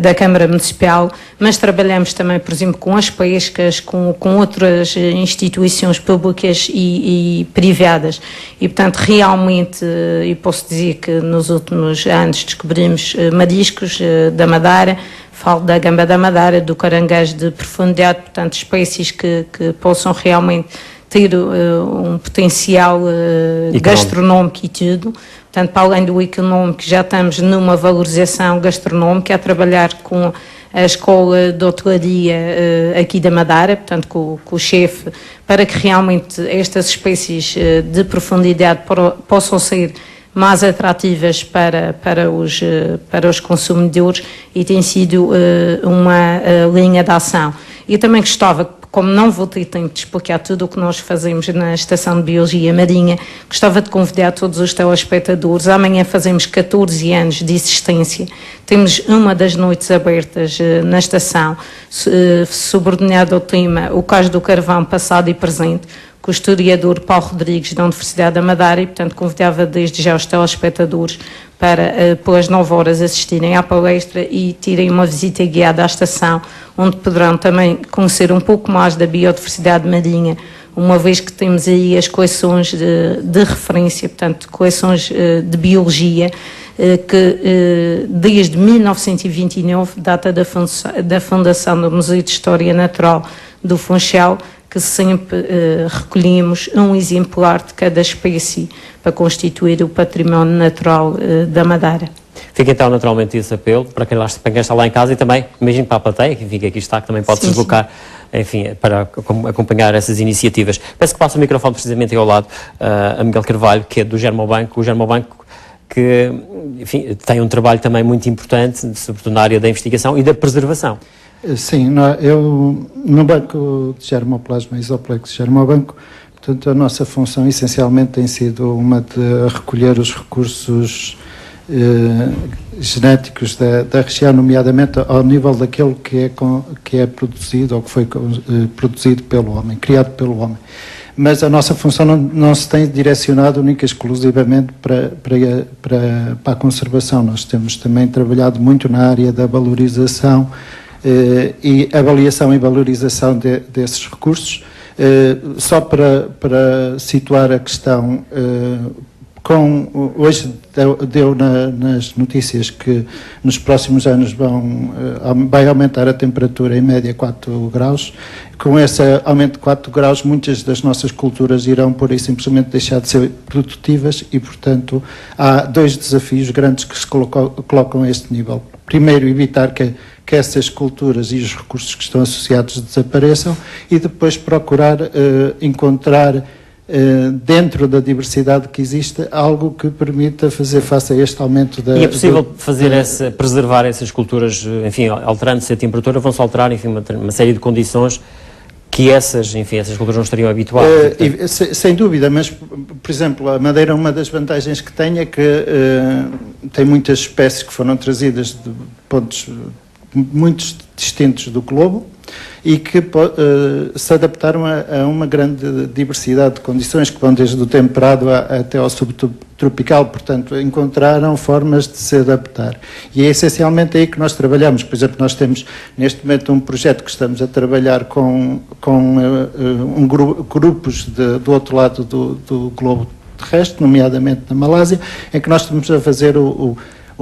da Câmara Municipal, mas trabalhamos também, por exemplo, com as pescas, com outras instituições públicas e privadas. E, portanto, realmente, eu posso dizer que nos últimos anos descobrimos mariscos da Madeira, falo da gamba da Madeira, do caranguejo de profundidade, portanto, espécies que possam realmente ter um potencial gastronómico e tudo. Portanto, para além do económico, já estamos numa valorização gastronómica, a trabalhar com a Escola de Hotelaria aqui da Madeira, portanto, com o chefe, para que realmente estas espécies de profundidade possam ser mais atrativas para os consumidores, e tem sido uma linha de ação. Eu também gostava, como não vou ter tempo de explicar tudo o que nós fazemos na Estação de Biologia Marinha, gostava de convidar todos os telespectadores. Amanhã fazemos 14 anos de existência. Temos uma das noites abertas na estação, subordinada ao tema O Cais do Carvão Passado e Presente, com o historiador Paulo Rodrigues da Universidade da Madeira, e, portanto, convidava desde já os telespectadores para, pelas 9 horas, assistirem à palestra e tirem uma visita guiada à estação, onde poderão também conhecer um pouco mais da biodiversidade marinha, uma vez que temos aí as coleções de referência, portanto, coleções de biologia, que desde 1929, data da fundação do Museu de História Natural do Funchal, que sempre recolhemos um exemplar de cada espécie para constituir o património natural da Madeira. Fica então naturalmente esse apelo para quem está lá em casa, e também, imagino, para a plateia, que fica aqui está, que também pode se deslocar, enfim, para acompanhar essas iniciativas. Peço que passe o microfone precisamente ao lado a Miguel Carvalho, que é do Germobanco. O Germobanco, que, enfim, tem um trabalho também muito importante, sobretudo na área da investigação e da preservação. Sim, eu no banco de germoplasma, Isoplex Germobanco, portanto a nossa função essencialmente tem sido uma de recolher os recursos genéticos da região, nomeadamente ao nível daquele que é produzido ou que foi produzido pelo homem, criado pelo homem. Mas a nossa função não se tem direcionado única e exclusivamente para a conservação. Nós temos também trabalhado muito na área da valorização e avaliação e valorização desses recursos. Só para situar a questão, hoje deu nas notícias que nos próximos anos vai aumentar a temperatura em média 4 graus. Com esse aumento de 4 graus, muitas das nossas culturas irão por aí simplesmente deixar de ser produtivas e, portanto, há 2 desafios grandes que se colocam a este nível. Primeiro, evitar que essas culturas e os recursos que estão associados desapareçam e depois procurar encontrar dentro da diversidade que existe algo que permita fazer face a este aumento da... E é possível preservar essas culturas, enfim, alterando-se a temperatura, vão-se alterar, enfim, uma série de condições que essas culturas não estariam habituadas? Sem dúvida, mas, por exemplo, a madeira, uma das vantagens que tem é que tem muitas espécies que foram trazidas de pontos muito distintos do globo e que se adaptaram a uma grande diversidade de condições que vão desde o temperado até ao subtropical, portanto encontraram formas de se adaptar e é essencialmente aí que nós trabalhamos. Por exemplo, nós temos neste momento um projeto que estamos a trabalhar com grupos do outro lado do globo terrestre, nomeadamente na Malásia, em que nós estamos a fazer o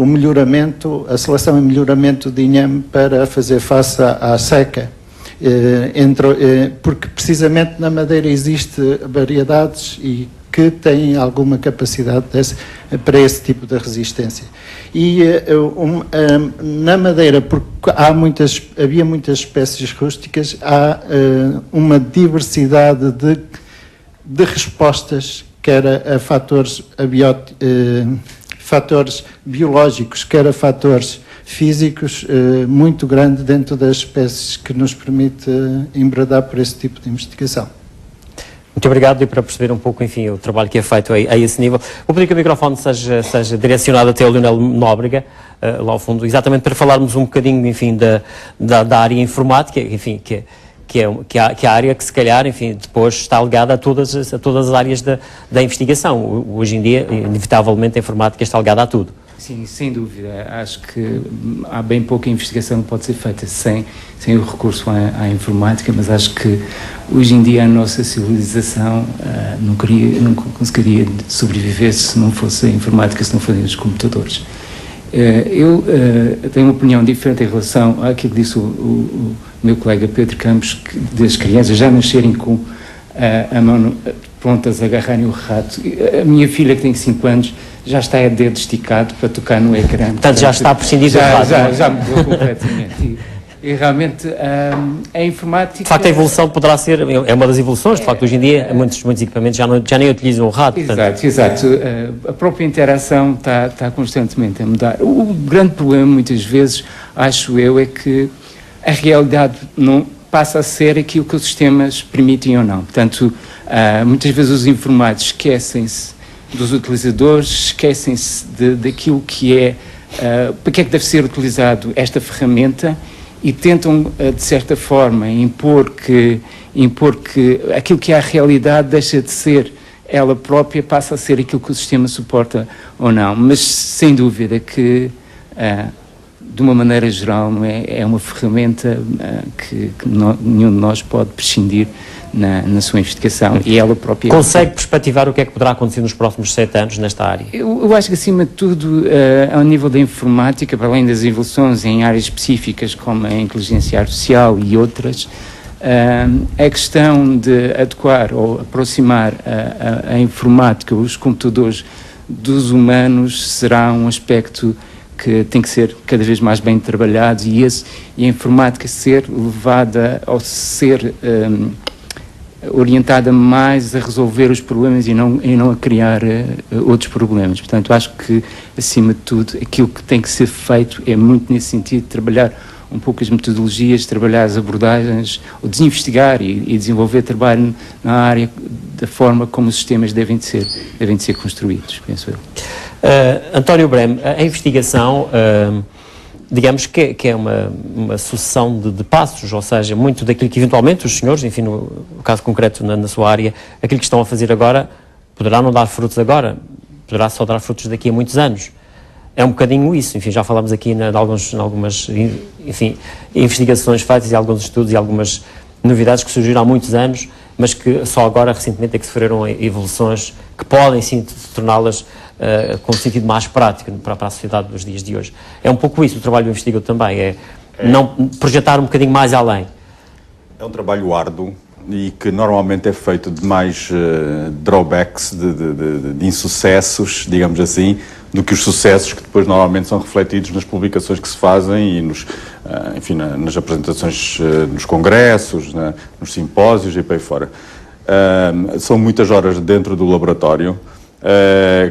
melhoramento, a seleção e melhoramento de inhame para fazer face à seca. Porque precisamente na madeira existe variedades e que têm alguma capacidade para esse tipo de resistência. E na madeira, porque havia muitas espécies rústicas, há uma diversidade de respostas, quer a fatores biológicos, quer a fatores físicos, muito grande dentro das espécies que nos permite embradar por esse tipo de investigação. Muito obrigado, e para perceber um pouco, enfim, o trabalho que é feito a esse nível, vou pedir que o microfone seja direcionado até o Leonel Nóbrega, lá ao fundo, exatamente para falarmos um bocadinho, enfim, da área informática, enfim, que é a área que se calhar, enfim, depois está ligada a todas as áreas da investigação. Hoje em dia, inevitavelmente, a informática está ligada a tudo. Sim, sem dúvida. Acho que há bem pouca investigação que pode ser feita sem o recurso à informática, mas acho que hoje em dia a nossa civilização não conseguiria sobreviver se não fosse a informática, se não fossem os computadores. Eu tenho uma opinião diferente em relação àquilo que disse o meu colega Pedro Campos, que das crianças já nascerem com a mão prontas a agarrarem o rato. A minha filha, que tem 5 anos, já está a dedo esticado para tocar no ecrã. Portanto, já está a prescindir do rato. Já mudou completamente. E realmente a informática... De facto, a evolução poderá ser, é uma das evoluções, de facto, hoje em dia muitos equipamentos já nem utilizam o rato. Exato. A própria interação está constantemente a mudar. O grande problema, muitas vezes, acho eu, é que a realidade não passa a ser aquilo que os sistemas permitem ou não. Portanto, muitas vezes os informáticos esquecem-se dos utilizadores, esquecem-se daquilo que é, para que é que deve ser utilizado esta ferramenta, e tentam, de certa forma, impor que aquilo que é a realidade deixa de ser ela própria, passa a ser aquilo que o sistema suporta ou não. Mas, sem dúvida, que, de uma maneira geral, não é uma ferramenta que nenhum de nós pode prescindir na sua investigação, e ela própria... Consegue perspectivar o que é que poderá acontecer nos próximos 7 anos nesta área? Eu acho que, acima de tudo, ao nível da informática, para além das evoluções em áreas específicas como a inteligência artificial e outras, a questão de adequar ou aproximar a informática, os computadores dos humanos, será um aspecto que tem que ser cada vez mais bem trabalhado, e a informática ser levada ao ser orientada mais a resolver os problemas e não a criar outros problemas. Portanto, acho que, acima de tudo, aquilo que tem que ser feito é muito nesse sentido, de trabalhar um pouco as metodologias, trabalhar as abordagens, ou desinvestigar e desenvolver trabalho na área da forma como os sistemas devem de ser construídos, penso eu. António Brem, a investigação, digamos que é uma sucessão de passos, ou seja, muito daquilo que eventualmente os senhores, enfim, no caso concreto na sua área, aquilo que estão a fazer agora poderá não dar frutos agora, poderá só dar frutos daqui a muitos anos. É um bocadinho isso, enfim, já falámos aqui em algumas, enfim, investigações feitas e alguns estudos e algumas novidades que surgiram há muitos anos, mas que só agora, recentemente, é que sofreram evoluções que podem, sim, torná-las com um sentido mais prático para a sociedade dos dias de hoje. É um pouco isso, o trabalho do investigador também, não projetar um bocadinho mais além. É um trabalho árduo e que normalmente é feito de mais drawbacks, de insucessos, digamos assim, do que os sucessos que depois normalmente são refletidos nas publicações que se fazem e enfim, nas apresentações nos congressos, nos simpósios e por aí fora. São muitas horas dentro do laboratório,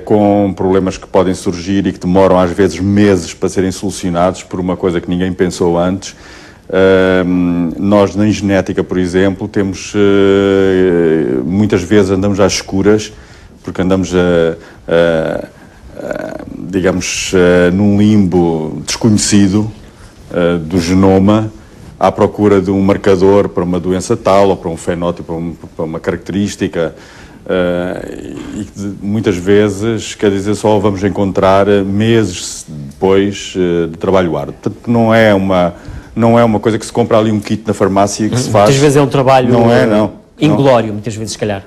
com problemas que podem surgir e que demoram às vezes meses para serem solucionados por uma coisa que ninguém pensou antes. Nós na genética, por exemplo, temos muitas vezes andamos às escuras, porque andamos digamos num limbo desconhecido do genoma, à procura de um marcador para uma doença tal ou para um fenótipo, para uma característica, e que muitas vezes, quer dizer, só vamos encontrar meses depois de trabalho árduo. Portanto, não é uma coisa que se compra ali um kit na farmácia e que se faz. Muitas vezes é um trabalho inglório, não. muitas vezes, se calhar.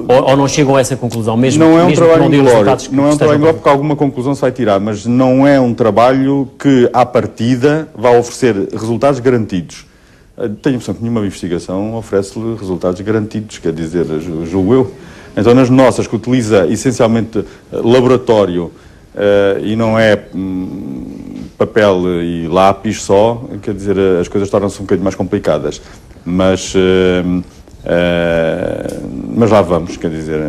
Ou não chegam a essa conclusão, mesmo não é um mesmo trabalho que não dê os resultados que não é um trabalho inglório, porque alguma conclusão se vai tirar, mas não é um trabalho que, à partida, vai oferecer resultados garantidos. Tenho a impressão que nenhuma investigação oferece-lhe resultados garantidos, quer dizer, julgo eu. Então, nas nossas, que utiliza essencialmente laboratório e não é papel e lápis só, quer dizer, as coisas tornam-se um bocadinho mais complicadas. Mas lá vamos, quer dizer,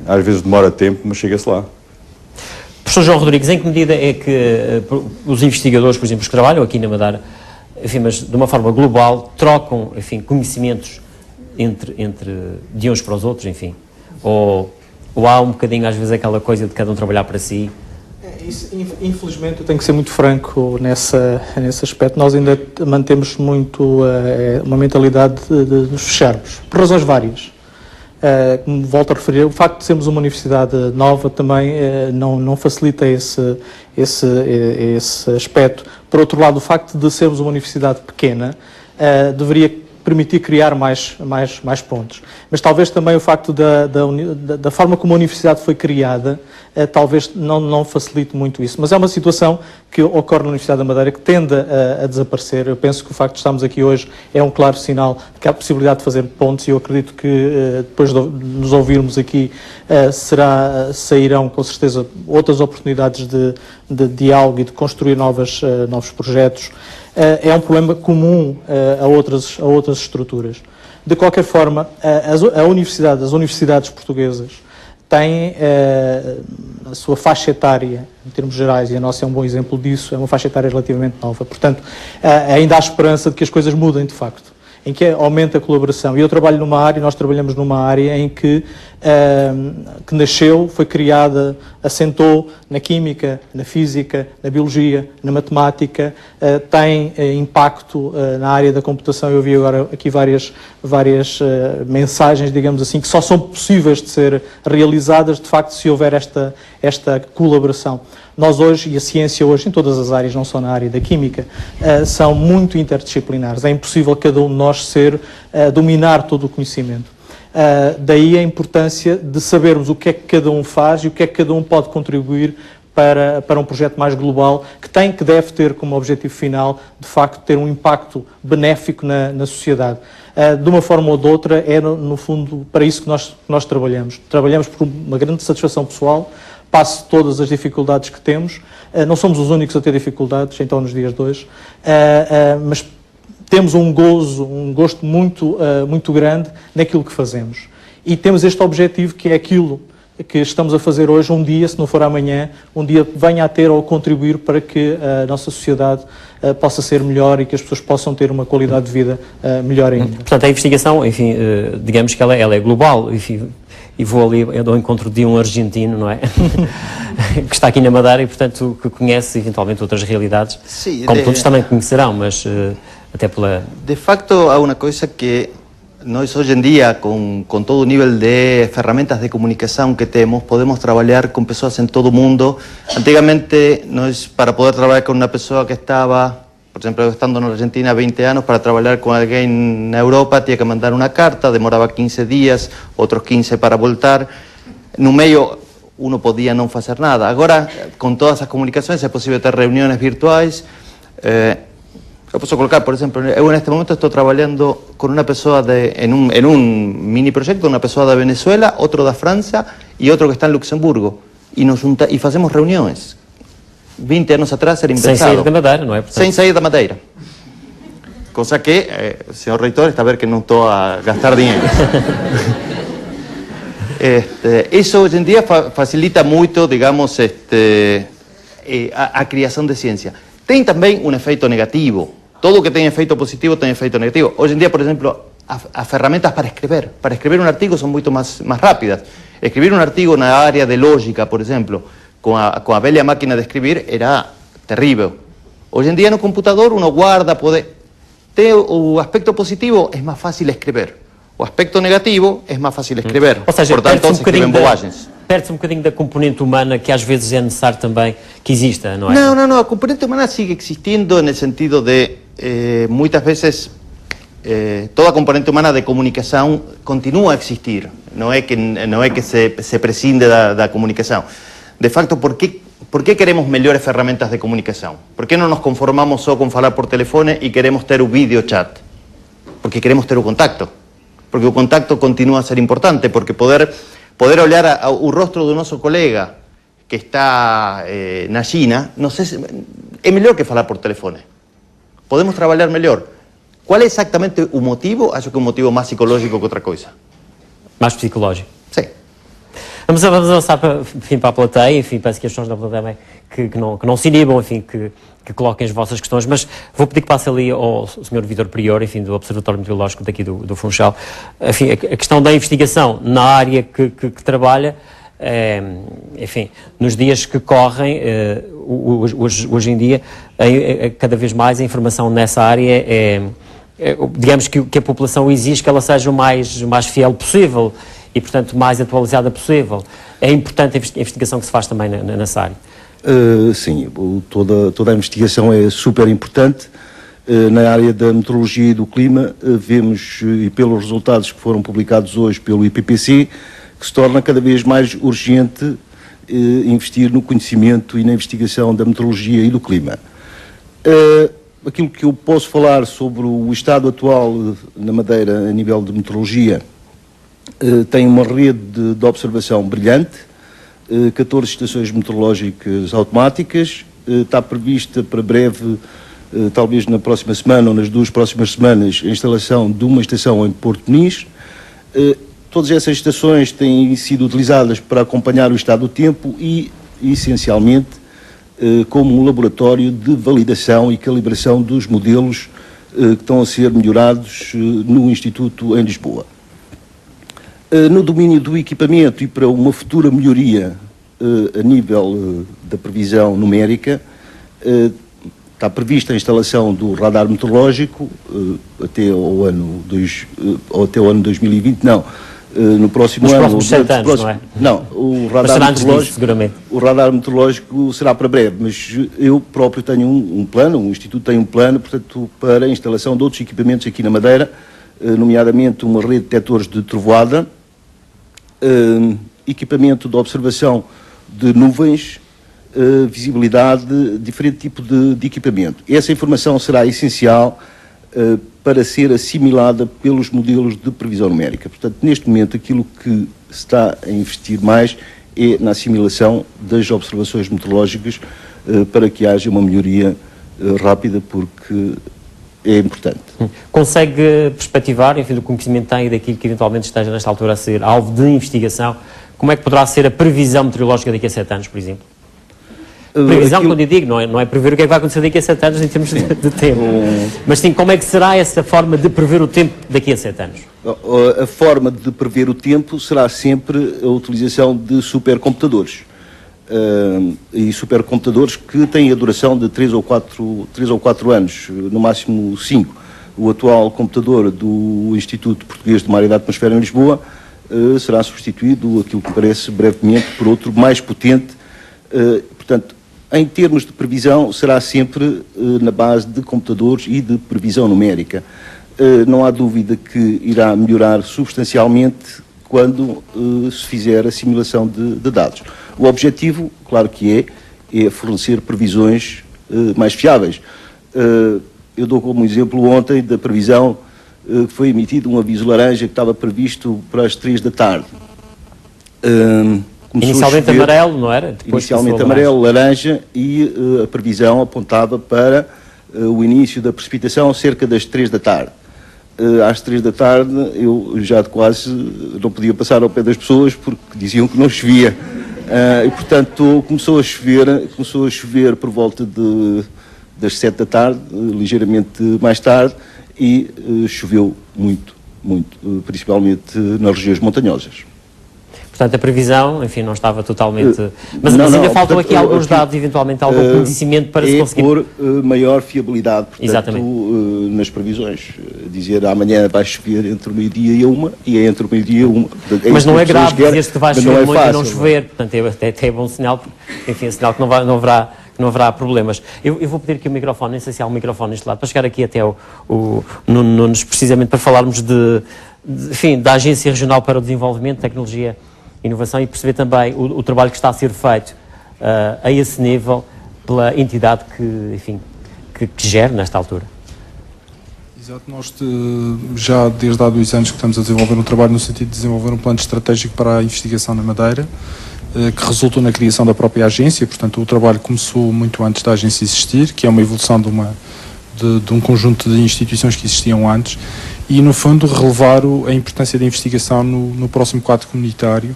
às vezes demora tempo, mas chega-se lá. Professor João Rodrigues, em que medida é que os investigadores, por exemplo, que trabalham aqui na Madeira, enfim, mas de uma forma global, trocam, enfim, conhecimentos de uns para os outros, enfim? Ou há um bocadinho, às vezes, aquela coisa de cada um trabalhar para si? Infelizmente, eu tenho que ser muito franco nesse aspecto. Nós ainda mantemos muito uma mentalidade de nos fecharmos, por razões várias. Como volto a referir, o facto de sermos uma universidade nova também não facilita esse aspecto. Por outro lado, o facto de sermos uma universidade pequena deveria permitir criar mais pontos. Mas talvez também o facto da forma como a universidade foi criada talvez não facilite muito isso. Mas é uma situação que ocorre na Universidade da Madeira que tende a desaparecer. Eu penso que o facto de estarmos aqui hoje é um claro sinal de que há possibilidade de fazer pontos e eu acredito que depois de nos ouvirmos aqui sairão com certeza outras oportunidades de diálogo e de construir novos projetos. É um problema comum a outras estruturas. De qualquer forma, as universidades portuguesas têm a sua faixa etária, em termos gerais, e a nossa é um bom exemplo disso, é uma faixa etária relativamente nova. Portanto, ainda há esperança de que as coisas mudem de facto, em que aumenta a colaboração. E eu trabalho numa área, nós trabalhamos numa área em que nasceu, foi criada, assentou na química, na física, na biologia, na matemática, tem impacto na área da computação. Eu vi agora aqui várias mensagens, digamos assim, que só são possíveis de ser realizadas, de facto, se houver esta colaboração. Nós hoje, e a ciência hoje, em todas as áreas, não só na área da química, são muito interdisciplinares. É impossível cada um de nós dominar todo o conhecimento. Daí a importância de sabermos o que é que cada um faz e o que é que cada um pode contribuir para um projeto mais global que deve ter como objetivo final, de facto, ter um impacto benéfico na sociedade. De uma forma ou de outra, é no fundo para isso que nós trabalhamos. Trabalhamos por uma grande satisfação pessoal, passo todas as dificuldades que temos. Não somos os únicos a ter dificuldades, então, nos dias de hoje, mas temos um gosto muito grande naquilo que fazemos. E temos este objetivo que é aquilo que estamos a fazer hoje, um dia, se não for amanhã, um dia venha a ter ou contribuir para que a nossa sociedade possa ser melhor e que as pessoas possam ter uma qualidade de vida melhor ainda. Portanto, a investigação, enfim, digamos que ela é global, enfim, e vou ali ao encontro de um argentino, não é? Que está aqui na Madeira e, portanto, que conhece eventualmente outras realidades, sí, como todos também conhecerão, mas até pela... De facto, há uma coisa que nós hoje em dia, com todo o nível de ferramentas de comunicação que temos, podemos trabalhar com pessoas em todo o mundo. Antigamente, nós, para poder trabalhar com uma pessoa que estava, por exemplo, eu estando na Argentina há 20 anos, para trabalhar com alguém na Europa, tinha que mandar uma carta, demorava 15 dias, outros 15 para voltar. No meio, uno podia não fazer nada. Agora, com todas as comunicações, é possível ter reuniões virtuais. Eu posso colocar, por exemplo, eu neste momento estou trabalhando com uma pessoa em um mini projeto, uma pessoa da Venezuela, outro da França e outro que está em Luxemburgo. E fazemos reuniões. 20 anos atrás era impensado. Sem sair da Madeira, não é? Portanto... Sem sair da Madeira. Cosa que, o senhor reitor está a ver que não estou a gastar dinheiro. Isso hoje em dia facilita muito, digamos, a criação de ciência. Tem também um efeito negativo. Todo que tem efeito positivo tem efeito negativo. Hoje em dia, por exemplo, as ferramentas para escrever um artigo são muito mais rápidas. Escrever um artigo na área de lógica, por exemplo, com a velha máquina de escrever, era terrível. Hoje em dia, no computador, uno guarda, pode... Tem o aspecto positivo, é mais fácil escrever. O aspecto negativo, é mais fácil escrever. Ou seja, portanto, se escrevem bobagens. Perde-se um bocadinho da componente humana que às vezes é necessário também que exista, não é? Não, a componente humana sigue existindo no sentido de, muitas vezes, toda a componente humana de comunicação continua a existir. Não é que se prescinde da comunicação. De facto, por que queremos melhores ferramentas de comunicação? Por que não nos conformamos só com falar por telefone e queremos ter o video chat? Porque queremos ter o contacto. Porque o contacto continua a ser importante, porque poder olhar o rostro do nosso colega que está na China, é melhor que falar por telefone. Podemos trabalhar melhor. Qual é exatamente o motivo? Acho que é um motivo mais psicológico que outra coisa. Mais psicológico? Sim. Vamos avançar para a plateia, enfim, parece que as pessoas da plateia que não se inibam, enfim, que coloquem as vossas questões, mas vou pedir que passe ali ao Sr. Vítor Prior, enfim, do Observatório Meteorológico daqui do Funchal, enfim, a questão da investigação na área que trabalha, enfim, nos dias que correm, hoje em dia, cada vez mais a informação nessa área digamos que a população exige que ela seja o mais fiel possível e, portanto, mais atualizada possível. É importante a investigação que se faz também nessa área. Sim, toda a investigação é super importante. Na área da meteorologia e do clima, vemos, e pelos resultados que foram publicados hoje pelo IPPC, que se torna cada vez mais urgente investir no conhecimento e na investigação da meteorologia e do clima. Aquilo que eu posso falar sobre o estado atual na Madeira a nível de meteorologia, tem uma rede de observação brilhante, 14 estações meteorológicas automáticas, está prevista para breve, talvez na próxima semana ou nas 2 próximas semanas, a instalação de uma estação em Porto Muniz. Todas essas estações têm sido utilizadas para acompanhar o estado do tempo e, essencialmente, como um laboratório de validação e calibração dos modelos que estão a ser melhorados no Instituto em Lisboa. No domínio do equipamento e para uma futura melhoria a nível da previsão numérica, está prevista a instalação do radar meteorológico até ao ano 2020, no próximo ano. Nos próximos 7 anos, não é? Não, o radar meteorológico será para breve, mas eu próprio tenho um plano, o Instituto tem um plano, portanto, para a instalação de outros equipamentos aqui na Madeira, nomeadamente uma rede de detectores de trovoada, equipamento de observação de nuvens, visibilidade, diferente tipo de equipamento. Essa informação será essencial para ser assimilada pelos modelos de previsão numérica. Portanto, neste momento, aquilo que se está a investir mais é na assimilação das observações meteorológicas para que haja uma melhoria rápida, porque é importante. Consegue perspectivar, enfim, do conhecimento que tem e daquilo que eventualmente esteja nesta altura a ser alvo de investigação, como é que poderá ser a previsão meteorológica daqui a 7 anos, por exemplo? Previsão, quando eu digo, não é prever o que é que vai acontecer daqui a 7 anos em termos de tempo, mas sim, como é que será essa forma de prever o tempo daqui a 7 anos? A forma de prever o tempo será sempre a utilização de supercomputadores. E supercomputadores que têm a duração de 3 ou 4 anos, no máximo 5. O atual computador do Instituto Português de Mar e da Atmosfera em Lisboa será substituído, aquilo que parece brevemente, por outro mais potente. Portanto, em termos de previsão, será sempre na base de computadores e de previsão numérica. Não há dúvida que irá melhorar substancialmente quando se fizer a simulação de dados. O objetivo, claro que é fornecer previsões mais fiáveis. Eu dou como exemplo ontem da previsão que foi emitido um aviso laranja que estava previsto para as 3 da tarde. Inicialmente amarelo, não era? Depois inicialmente amarelo, laranja, e a previsão apontava para o início da precipitação cerca das 3 da tarde. Às 3 da tarde eu já quase não podia passar ao pé das pessoas porque diziam que não chovia. E portanto começou a chover por volta das 7 da tarde, ligeiramente mais tarde, e choveu muito, principalmente nas regiões montanhosas. Portanto, a previsão, enfim, não estava totalmente... Mas ainda faltam aqui alguns dados, eventualmente algum conhecimento para se conseguir... por maior fiabilidade, portanto, exatamente, nas previsões. Dizer amanhã vai chover entre o meio-dia e a 1, e é entre o meio-dia e a 1. Mas não é grave dizer-se que vai chover muito e não chover. Portanto, é bom sinal, enfim, é sinal que não haverá problemas. Eu vou pedir aqui o microfone, nem sei se há um microfone neste lado, para chegar aqui até o Nunes, precisamente para falarmos da Agência Regional para o Desenvolvimento, Tecnologia e Inovação, e perceber também o trabalho que está a ser feito a esse nível pela entidade que gera nesta altura. Exato, nós já desde há 2 anos que estamos a desenvolver um trabalho no sentido de desenvolver um plano estratégico para a investigação na Madeira, que resultou na criação da própria agência. Portanto, o trabalho começou muito antes da agência existir, que é uma evolução de um conjunto de instituições que existiam antes, e no fundo relevar a importância da investigação no próximo quadro comunitário,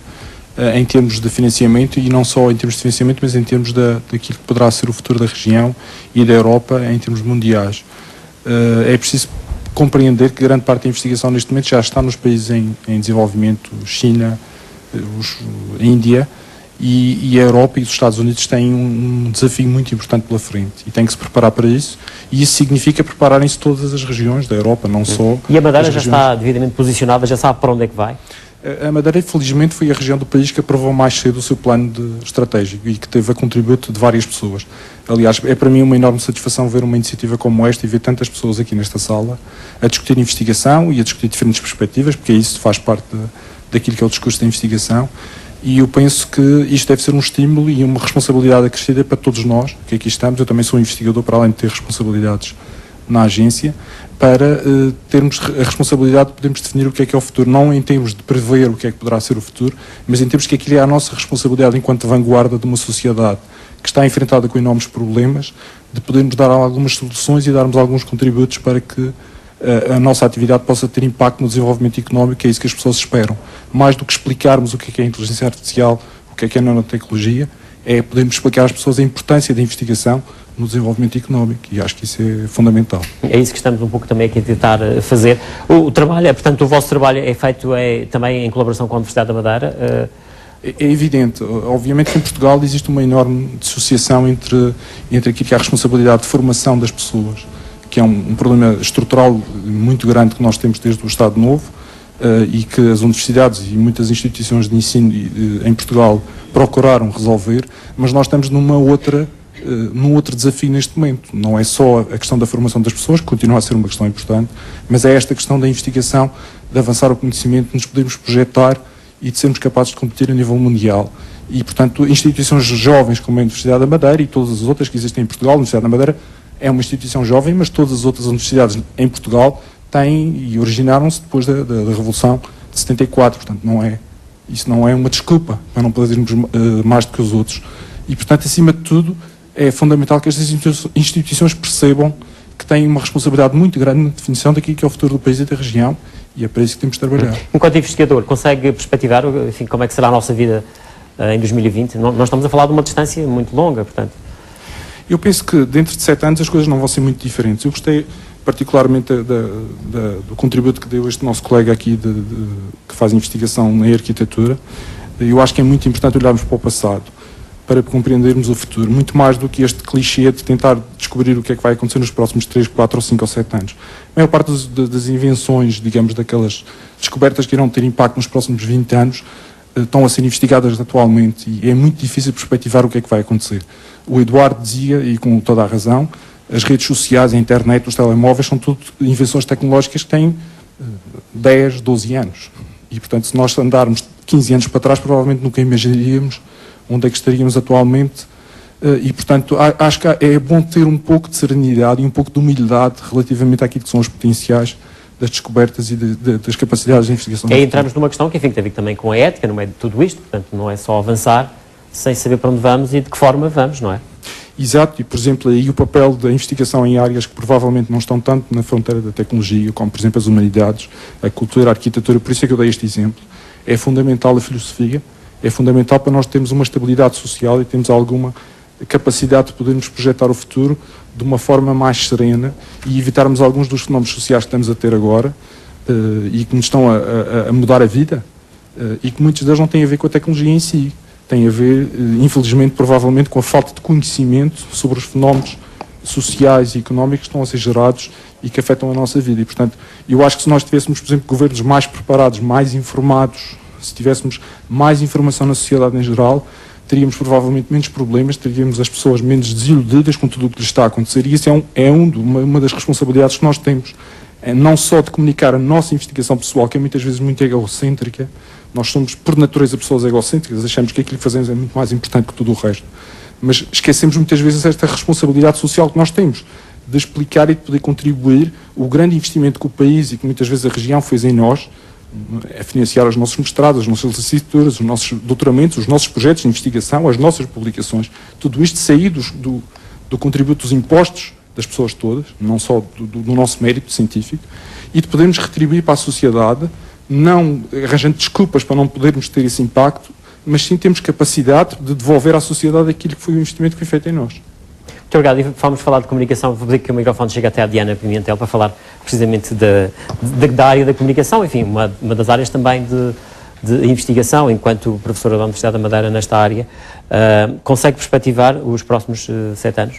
em termos de financiamento, e não só em termos de financiamento, mas em termos daquilo que poderá ser o futuro da região e da Europa em termos mundiais. É preciso compreender que grande parte da investigação neste momento já está nos países em desenvolvimento, China, Índia, e a Europa e os Estados Unidos têm um desafio muito importante pela frente e têm que se preparar para isso, e isso significa prepararem-se todas as regiões da Europa, não só... E a Madeira já está devidamente posicionada, já sabe para onde é que vai? A Madeira, infelizmente, foi a região do país que aprovou mais cedo o seu plano estratégico e que teve a contributo de várias pessoas. Aliás, é para mim uma enorme satisfação ver uma iniciativa como esta e ver tantas pessoas aqui nesta sala a discutir investigação e a discutir diferentes perspectivas, porque isso faz parte daquilo que é o discurso da investigação. E eu penso que isto deve ser um estímulo e uma responsabilidade acrescida para todos nós que aqui estamos. Eu também sou um investigador, para além de ter responsabilidades na agência, para termos a responsabilidade de podermos definir o que é o futuro, não em termos de prever o que é que poderá ser o futuro, mas em termos que aquilo é a nossa responsabilidade enquanto vanguarda de uma sociedade que está enfrentada com enormes problemas, de podermos dar algumas soluções e darmos alguns contributos para que a nossa atividade possa ter impacto no desenvolvimento económico, que é isso que as pessoas esperam. Mais do que explicarmos o que é a inteligência artificial, o que é a nanotecnologia, é podermos explicar às pessoas a importância da investigação no desenvolvimento económico, e acho que isso é fundamental. É isso que estamos um pouco também aqui a tentar fazer. O trabalho, portanto, o vosso trabalho é feito também em colaboração com a Universidade da Madeira? É evidente. Obviamente que em Portugal existe uma enorme dissociação entre aquilo que é a responsabilidade de formação das pessoas, que é um problema estrutural muito grande que nós temos desde o Estado Novo, e que as universidades e muitas instituições de ensino em Portugal procuraram resolver, mas nós estamos num outro desafio neste momento. Não é só a questão da formação das pessoas, que continua a ser uma questão importante, mas é esta questão da investigação, de avançar o conhecimento, de nos podermos projetar e de sermos capazes de competir a nível mundial. E, portanto, instituições jovens como a Universidade da Madeira e todas as outras que existem em Portugal, a Universidade da Madeira é uma instituição jovem, mas todas as outras universidades em Portugal têm e originaram-se depois da Revolução de 74, portanto isso não é uma desculpa para não podermos mais do que os outros. E, portanto, acima de tudo, é fundamental que estas instituições percebam que têm uma responsabilidade muito grande na definição daquilo que é o futuro do país e da região, E é para isso que temos de trabalhar. Enquanto investigador, consegue perspectivar, enfim, como é que será a nossa vida em 2020? Nós estamos a falar de uma distância muito longa, portanto. Eu penso que dentro de 7 anos as coisas não vão ser muito diferentes. Eu gostei particularmente do contributo que deu este nosso colega aqui que faz investigação na arquitetura. Eu acho que é muito importante olharmos para o passado para compreendermos o futuro, muito mais do que este clichê de tentar descobrir o que é que vai acontecer nos próximos 3, 4, ou 5 ou 7 anos. A maior parte das invenções, digamos, daquelas descobertas que irão ter impacto nos próximos 20 anos, estão a ser investigadas atualmente e é muito difícil perspectivar o que é que vai acontecer. O Eduardo dizia, e com toda a razão, as redes sociais, a internet, os telemóveis são tudo invenções tecnológicas que têm 10, 12 anos. E, portanto, se nós andarmos 15 anos para trás, provavelmente nunca imaginaríamos onde é que estaríamos atualmente. E, portanto, acho que é bom ter um pouco de serenidade e um pouco de humildade relativamente àquilo que são os potenciais das descobertas e das capacidades de investigação. É entrarmos numa questão que, enfim, tem a ver também com a ética, no meio de tudo isto, portanto, não é só avançar sem saber para onde vamos e de que forma vamos, não é? Exato, e por exemplo aí o papel da investigação em áreas que provavelmente não estão tanto na fronteira da tecnologia, como por exemplo as humanidades, a cultura, a arquitetura, por isso é que eu dei este exemplo, é fundamental a filosofia, é fundamental para nós termos uma estabilidade social e termos alguma capacidade de podermos projetar o futuro de uma forma mais serena e evitarmos alguns dos fenómenos sociais que estamos a ter agora e que nos estão a mudar a vida e que muitos deles não têm a ver com a tecnologia em si. Tem a ver, infelizmente, provavelmente, com a falta de conhecimento sobre os fenómenos sociais e económicos que estão a ser gerados e que afetam a nossa vida. E, portanto, eu acho que se nós tivéssemos, por exemplo, governos mais preparados, mais informados, se tivéssemos mais informação na sociedade em geral, teríamos provavelmente menos problemas, teríamos as pessoas menos desiludidas com tudo o que lhes está a acontecer. E isso é uma das responsabilidades que nós temos. É não só de comunicar a nossa investigação pessoal, que é muitas vezes muito egocêntrica. Nós somos, por natureza, pessoas egocêntricas, achamos que aquilo que fazemos é muito mais importante que tudo o resto. Mas esquecemos muitas vezes esta responsabilidade social que nós temos, de explicar e de poder contribuir o grande investimento que o país e que muitas vezes a região fez em nós, a financiar os nossos mestrados, as nossas licenciaturas, os nossos doutoramentos, os nossos projetos de investigação, as nossas publicações, tudo isto sair do contributo dos impostos das pessoas todas, não só do nosso mérito científico, e de podermos retribuir para a sociedade, não arranjando desculpas para não podermos ter esse impacto, mas sim temos capacidade de devolver à sociedade aquilo que foi o investimento que foi feito em nós. Muito obrigado. E vamos falar de comunicação. Vou pedir que o microfone chegue até à Diana Pimentel para falar precisamente da área da comunicação, enfim, uma das áreas também de investigação, enquanto professora da Universidade da Madeira nesta área. Consegue perspectivar os próximos 7 anos?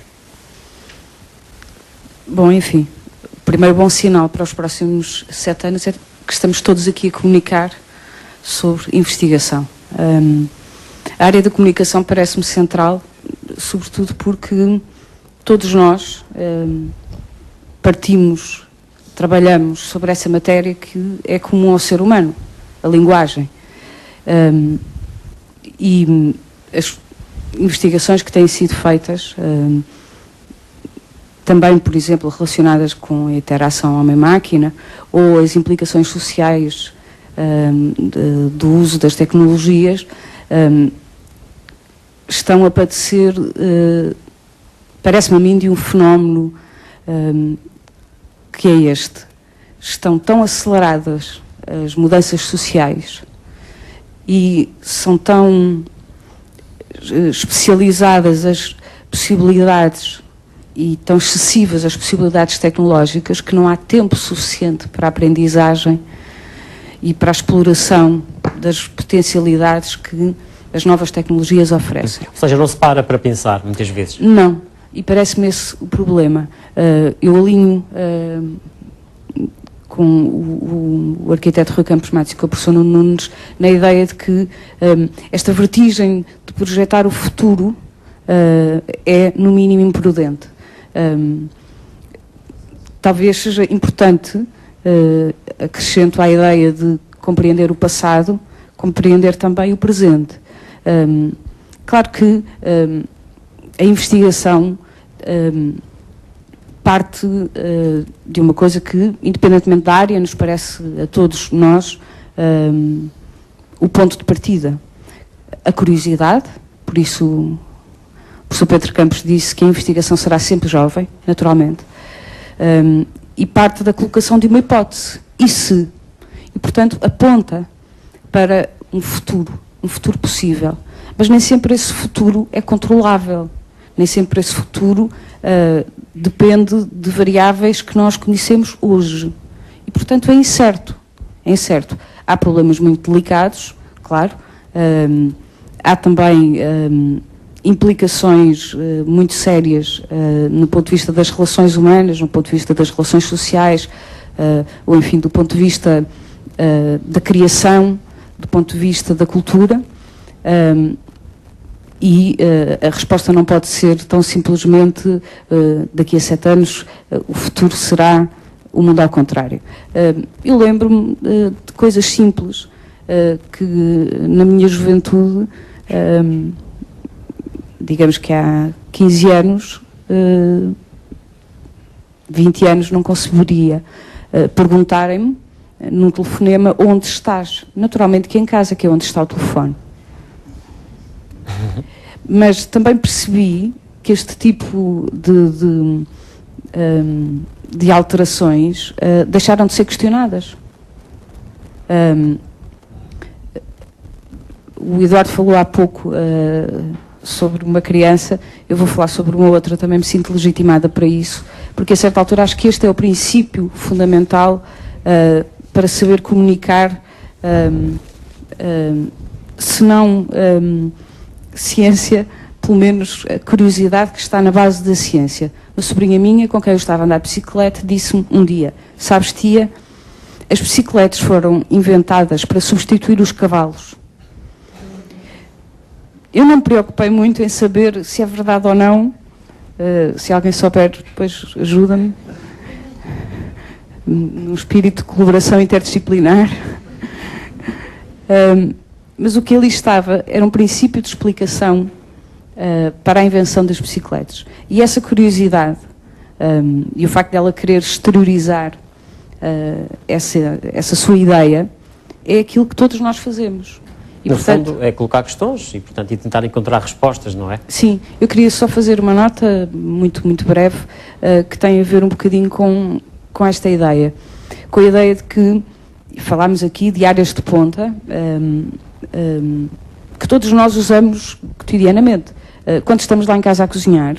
Bom, enfim, o primeiro bom sinal para os próximos 7 anos é que estamos todos aqui a comunicar sobre investigação. A área da comunicação parece-me central, sobretudo porque todos nós trabalhamos sobre essa matéria que é comum ao ser humano, a linguagem. E as investigações que têm sido feitas, também, por exemplo, relacionadas com a interação homem-máquina ou as implicações sociais do uso das tecnologias, estão a padecer, parece-me a mim, de um fenómeno que é este. Estão tão aceleradas as mudanças sociais e são tão especializadas as possibilidades e tão excessivas as possibilidades tecnológicas que não há tempo suficiente para a aprendizagem e para a exploração das potencialidades que as novas tecnologias oferecem. Ou seja, não se para pensar, muitas vezes. Não, e parece-me esse o problema. Eu alinho com o arquiteto Rui Campos Matos e com a professora Nuno Nunes na ideia de que esta vertigem de projetar o futuro é, no mínimo, imprudente. Talvez seja importante, acrescento à ideia de compreender o passado, compreender também o presente. Claro que a investigação parte de uma coisa que, independentemente da área, nos parece a todos nós o ponto de partida. A curiosidade, por isso o professor Pedro Campos disse que a investigação será sempre jovem, naturalmente, e parte da colocação de uma hipótese. E se? e, portanto, aponta para um futuro possível. Mas nem sempre esse futuro é controlável, nem sempre esse futuro depende de variáveis que nós conhecemos hoje. E, portanto, é incerto. Há problemas muito delicados, claro, há também implicações muito sérias no ponto de vista das relações humanas, no ponto de vista das relações sociais, ou enfim, do ponto de vista da criação, do ponto de vista da cultura, e a resposta não pode ser tão simplesmente daqui a 7 anos o futuro será o mundo ao contrário. Eu lembro-me de coisas simples que na minha juventude, digamos que há 15 anos, 20 anos não conceberia perguntarem-me num telefonema onde estás. Naturalmente que em casa, que é onde está o telefone. Mas também percebi que este tipo de alterações deixaram de ser questionadas. O Eduardo falou há pouco sobre uma criança, eu vou falar sobre uma outra, também me sinto legitimada para isso, porque a certa altura acho que este é o princípio fundamental para saber comunicar, se não ciência, pelo menos a curiosidade que está na base da ciência. Uma sobrinha minha, com quem eu estava a andar de bicicleta, disse-me um dia: sabes, tia, as bicicletas foram inventadas para substituir os cavalos. Eu não me preocupei muito em saber se é verdade ou não, se alguém souber, depois ajuda-me, num espírito de colaboração interdisciplinar. Mas o que ali estava era um princípio de explicação para a invenção das bicicletas. E essa curiosidade e o facto dela querer exteriorizar essa sua ideia é aquilo que todos nós fazemos. E, no portanto, fundo, é colocar questões e tentar encontrar respostas, não é? Sim, eu queria só fazer uma nota muito, muito breve que tem a ver um bocadinho com esta ideia. Com a ideia de que falámos aqui de áreas de ponta que todos nós usamos cotidianamente. Quando estamos lá em casa a cozinhar,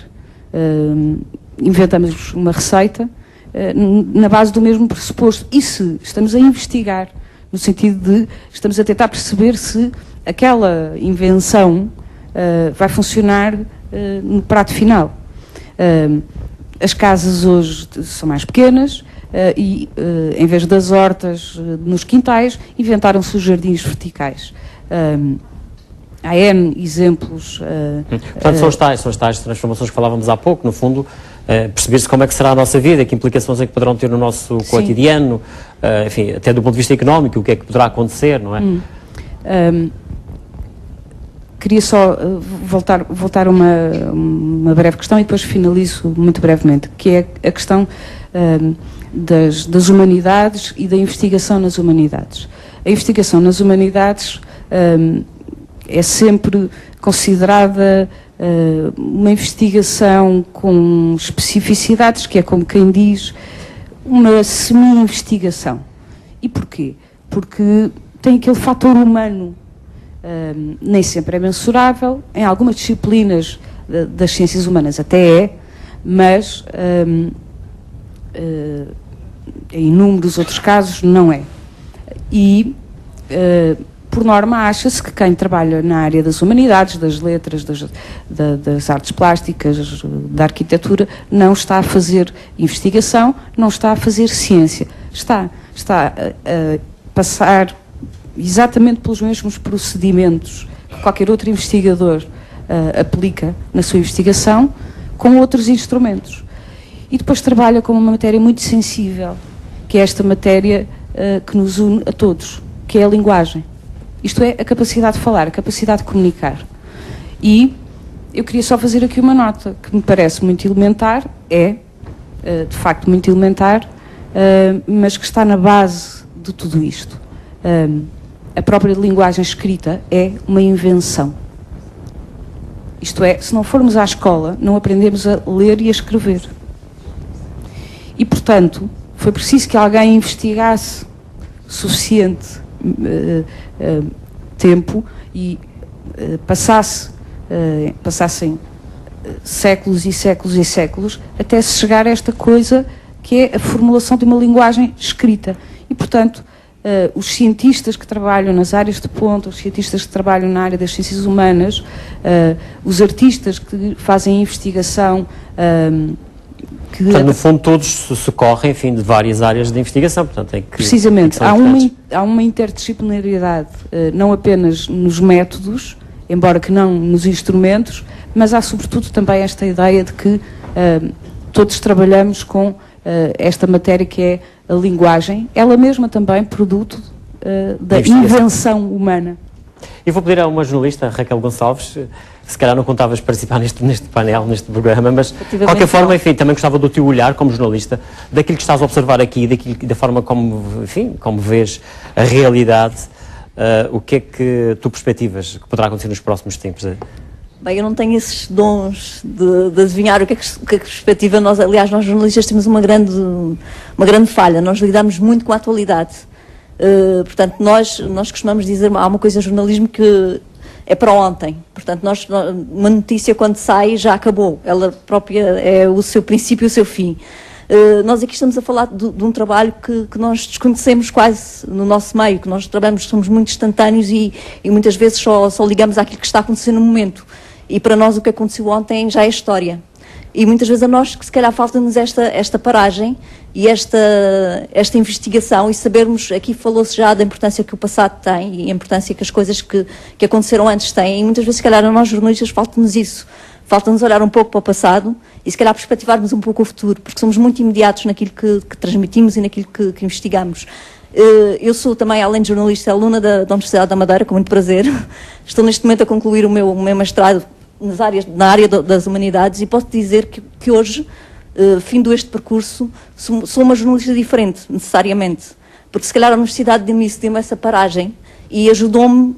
inventamos uma receita na base do mesmo pressuposto. E se estamos a investigar, no sentido de estamos a tentar perceber se aquela invenção vai funcionar no prato final. As casas hoje são mais pequenas e, em vez das hortas nos quintais, inventaram-se os jardins verticais. Há N exemplos. Portanto, são as tais transformações que falávamos há pouco, no fundo, perceber-se como é que será a nossa vida, que implicações é que poderão ter no nosso cotidiano, enfim, até do ponto de vista económico, o que é que poderá acontecer, não é? Queria só voltar uma breve questão e depois finalizo muito brevemente, que é a questão das humanidades e da investigação nas humanidades. A investigação nas humanidades é sempre considerada uma investigação com especificidades, que é como quem diz, uma semi-investigação. E porquê? Porque tem aquele fator humano, nem sempre é mensurável, em algumas disciplinas das ciências humanas até é, mas em inúmeros outros casos não é. E por norma, acha-se que quem trabalha na área das humanidades, das letras, das artes plásticas, da arquitetura, não está a fazer investigação, não está a fazer ciência. Está a passar exatamente pelos mesmos procedimentos que qualquer outro investigador aplica na sua investigação, com outros instrumentos. E depois trabalha com uma matéria muito sensível, que é esta matéria que nos une a todos, que é a linguagem. Isto é, a capacidade de falar, a capacidade de comunicar. E eu queria só fazer aqui uma nota que me parece muito elementar, de facto muito elementar, mas que está na base de tudo isto. A própria linguagem escrita é uma invenção. Isto é, se não formos à escola, não aprendemos a ler e a escrever. E, portanto, foi preciso que alguém investigasse suficiente tempo e passassem séculos e séculos e séculos até se chegar a esta coisa que é a formulação de uma linguagem escrita. E, portanto, os cientistas que trabalham nas áreas de ponta, os cientistas que trabalham na área das ciências humanas, os artistas que fazem investigação... Portanto, no fundo, todos socorrem, enfim, de várias áreas de investigação. Portanto, precisamente. Há uma interdisciplinaridade, não apenas nos métodos, embora que não nos instrumentos, mas há sobretudo também esta ideia de que todos trabalhamos com esta matéria que é a linguagem, ela mesma também produto da invenção humana. Eu vou pedir a uma jornalista, Raquel Gonçalves, se calhar não contavas participar neste painel, neste programa, mas de qualquer forma, enfim, também gostava do teu olhar como jornalista, daquilo que estás a observar aqui, da forma como, enfim, como vês a realidade, o que é que tu perspectivas que poderá acontecer nos próximos tempos? Bem, eu não tenho esses dons de adivinhar o que é que perspectiva. Nós, aliás, nós jornalistas temos uma grande falha, nós lidamos muito com a atualidade. Portanto, nós costumamos dizer, há uma coisa em jornalismo que é para ontem. Portanto, uma notícia quando sai já acabou, ela própria é o seu princípio e o seu fim. Nós aqui estamos a falar de um trabalho que nós desconhecemos quase no nosso meio, que nós trabalhamos, somos muito instantâneos e muitas vezes só ligamos àquilo que está acontecendo no momento. E para nós o que aconteceu ontem já é história. E muitas vezes a nós, que se calhar falta-nos esta paragem e esta investigação e sabermos, aqui falou-se já da importância que o passado tem e a importância que as coisas que aconteceram antes têm, e muitas vezes se calhar a nós jornalistas falta-nos isso. Falta-nos olhar um pouco para o passado e se calhar perspectivarmos um pouco o futuro, porque somos muito imediatos naquilo que transmitimos e naquilo que investigamos. Eu sou também, além de jornalista, aluna da Universidade da Madeira, com muito prazer. Estou neste momento a concluir o meu mestrado na área das humanidades e posso dizer que hoje, findo este percurso, sou uma jornalista diferente, necessariamente. Porque se calhar a Universidade deu-me essa paragem e ajudou-me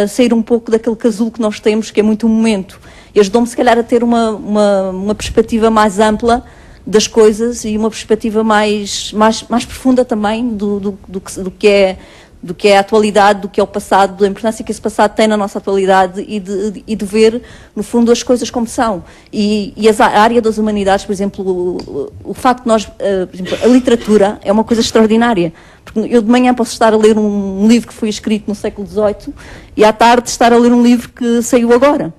a sair um pouco daquele casulo que nós temos, que é muito o momento. E ajudou-me se calhar a ter uma perspectiva mais ampla das coisas e uma perspectiva mais profunda também do que é a atualidade, do que é o passado, da importância que esse passado tem na nossa atualidade e de ver, no fundo, as coisas como são. E a área das humanidades, por exemplo, o facto de nós, por exemplo, a literatura é uma coisa extraordinária. Porque eu de manhã posso estar a ler um livro que foi escrito no século XVIII e à tarde estar a ler um livro que saiu agora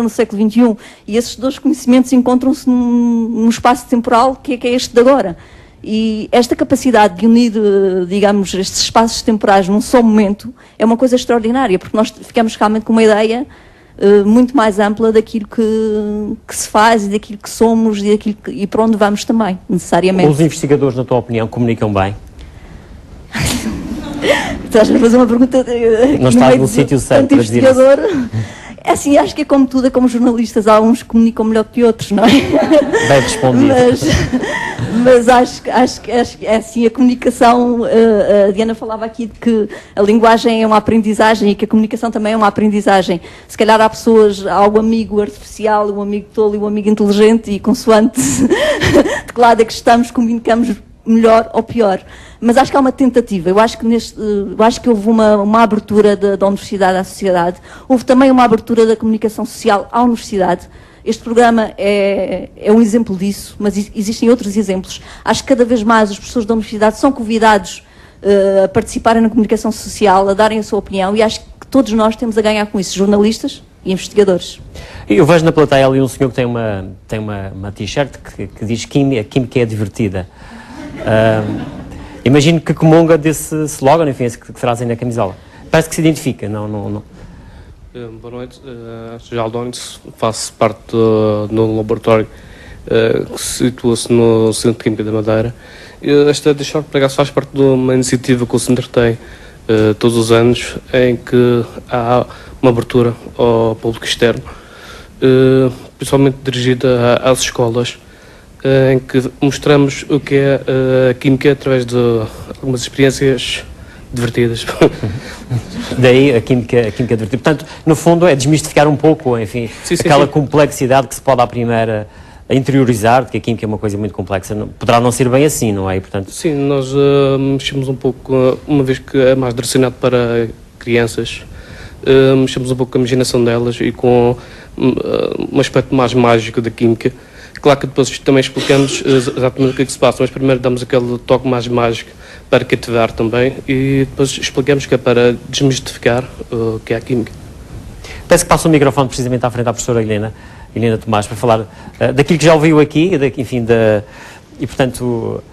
no século XXI. E esses dois conhecimentos encontram-se num espaço temporal que é este de agora. E esta capacidade de unir, digamos, estes espaços temporais num só momento é uma coisa extraordinária, porque nós ficamos realmente com uma ideia muito mais ampla daquilo que se faz e daquilo que somos e para onde vamos também, necessariamente. Os investigadores, na tua opinião, comunicam bem? Estás-me a fazer uma pergunta... Não estás no sítio certo para dizer isso. É assim, acho que é como tudo, é como jornalistas, há uns que comunicam melhor que outros, não é? Bem respondido. Mas acho que é assim, a comunicação, a Diana falava aqui de que a linguagem é uma aprendizagem e que a comunicação também é uma aprendizagem. Se calhar há pessoas, há o amigo artificial, o amigo tolo e o amigo inteligente e consoante de que lado é que estamos, comunicamos melhor ou pior. Mas acho que há uma tentativa. Eu acho que houve uma abertura da universidade à sociedade. Houve também uma abertura da comunicação social à universidade. Este programa é um exemplo disso, mas existem outros exemplos. Acho que cada vez mais os professores da universidade são convidados a participarem na comunicação social, a darem a sua opinião, e acho que todos nós temos a ganhar com isso, jornalistas e investigadores. Eu vejo na plateia ali um senhor que tem uma t-shirt que diz que a química é divertida. Imagino que comunga desse slogan, enfim, esse que trazem na camisola. Parece que se identifica, não. Boa noite, sou Aldónis, faço parte do laboratório que situa-se no Centro de Química da Madeira. Esta deixar por acaso faz parte de uma iniciativa que o Centro tem todos os anos, em que há uma abertura ao público externo, principalmente dirigida às escolas, em que mostramos o que é a química através de algumas experiências divertidas. Daí a química divertida. Portanto, no fundo, é desmistificar um pouco, enfim, aquela complexidade que se pode à primeira a interiorizar de que a química é uma coisa muito complexa. Poderá não ser bem assim, não é? E, portanto... Sim, nós mexemos um pouco, uma vez que é mais direcionado para crianças, mexemos um pouco com a imaginação delas e com um aspecto mais mágico da química. Claro que depois também explicamos exatamente o que é que se passa, mas primeiro damos aquele toque mais mágico para cativar também e depois explicamos que é para desmistificar o que é a química. Peço que passe o microfone precisamente à frente à professora Helena Tomás para falar daquilo que já ouviu aqui, enfim, e portanto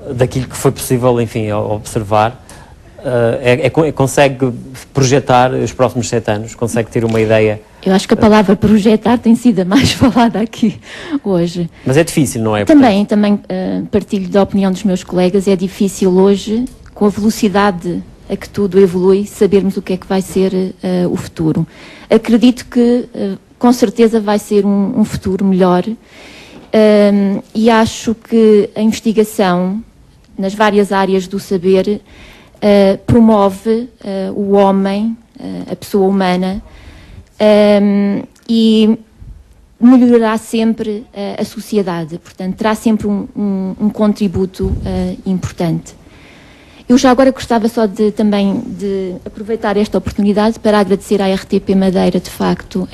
daquilo que foi possível, enfim, observar. Consegue projetar os próximos 7 anos? Consegue ter uma ideia? Eu acho que a palavra projetar tem sido a mais falada aqui hoje. Mas é difícil, não é? Também partilho da opinião dos meus colegas, é difícil hoje, com a velocidade a que tudo evolui, sabermos o que é que vai ser o futuro. Acredito que, com certeza, vai ser um futuro melhor e acho que a investigação nas várias áreas do saber promove o homem, a pessoa humana, e melhorará sempre a sociedade. Portanto, terá sempre um contributo importante. Eu já agora gostava só também de aproveitar esta oportunidade para agradecer à RTP Madeira, de facto,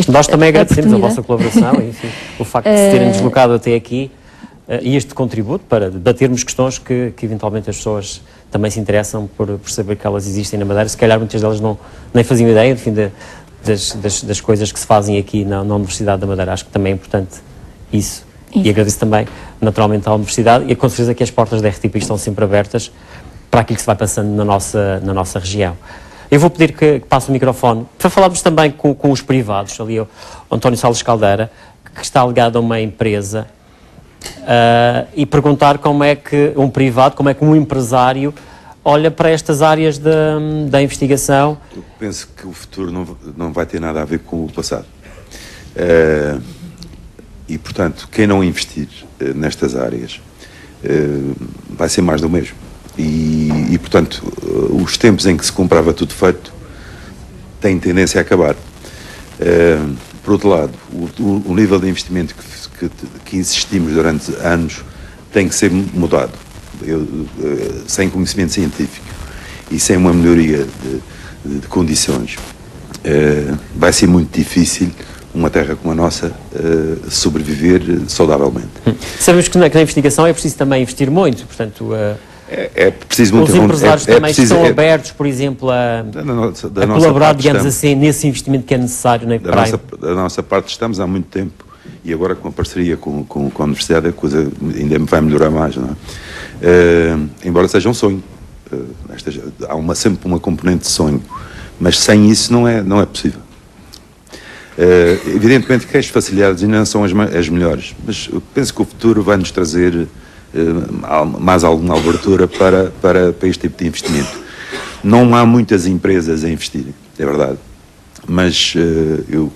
Nós também agradecemos a vossa colaboração e, enfim, o facto de se terem deslocado até aqui e este contributo para debatermos questões que eventualmente as pessoas também se interessam por saber que elas existem na Madeira. Se calhar muitas delas nem faziam ideia, enfim, das coisas que se fazem aqui na Universidade da Madeira. Acho que também é importante isso. E agradeço também, naturalmente, à Universidade e com certeza que as portas da RTP estão sempre abertas para aquilo que se vai passando na nossa região. Eu vou pedir que passe o microfone para falarmos também com os privados. Ali o António Salles Caldeira, que está ligado a uma empresa, e perguntar como é que um privado, como é que um empresário olha para estas áreas da investigação. Eu penso que o futuro não vai ter nada a ver com o passado. E, portanto, quem não investir nestas áreas vai ser mais do mesmo. E, portanto, os tempos em que se comprava tudo feito têm tendência a acabar. Por outro lado, o nível de investimento que insistimos durante anos tem que ser mudado. Sem conhecimento científico e sem uma melhoria de condições, vai ser muito difícil uma terra como a nossa sobreviver saudavelmente. Sabemos que na investigação é preciso também investir muito, portanto... É preciso muito... Os empresários também estão abertos, por exemplo, a colaborar, digamos assim, nesse investimento que é necessário na praia. Da nossa parte estamos há muito tempo e agora com a parceria com a Universidade a coisa ainda vai melhorar mais, não é? Embora seja um sonho. Há sempre uma componente de sonho, mas sem isso não é possível. Evidentemente que as facilidades ainda não são as melhores, mas eu penso que o futuro vai nos trazer mais alguma abertura para este tipo de investimento. Não há muitas empresas a investir, é verdade, mas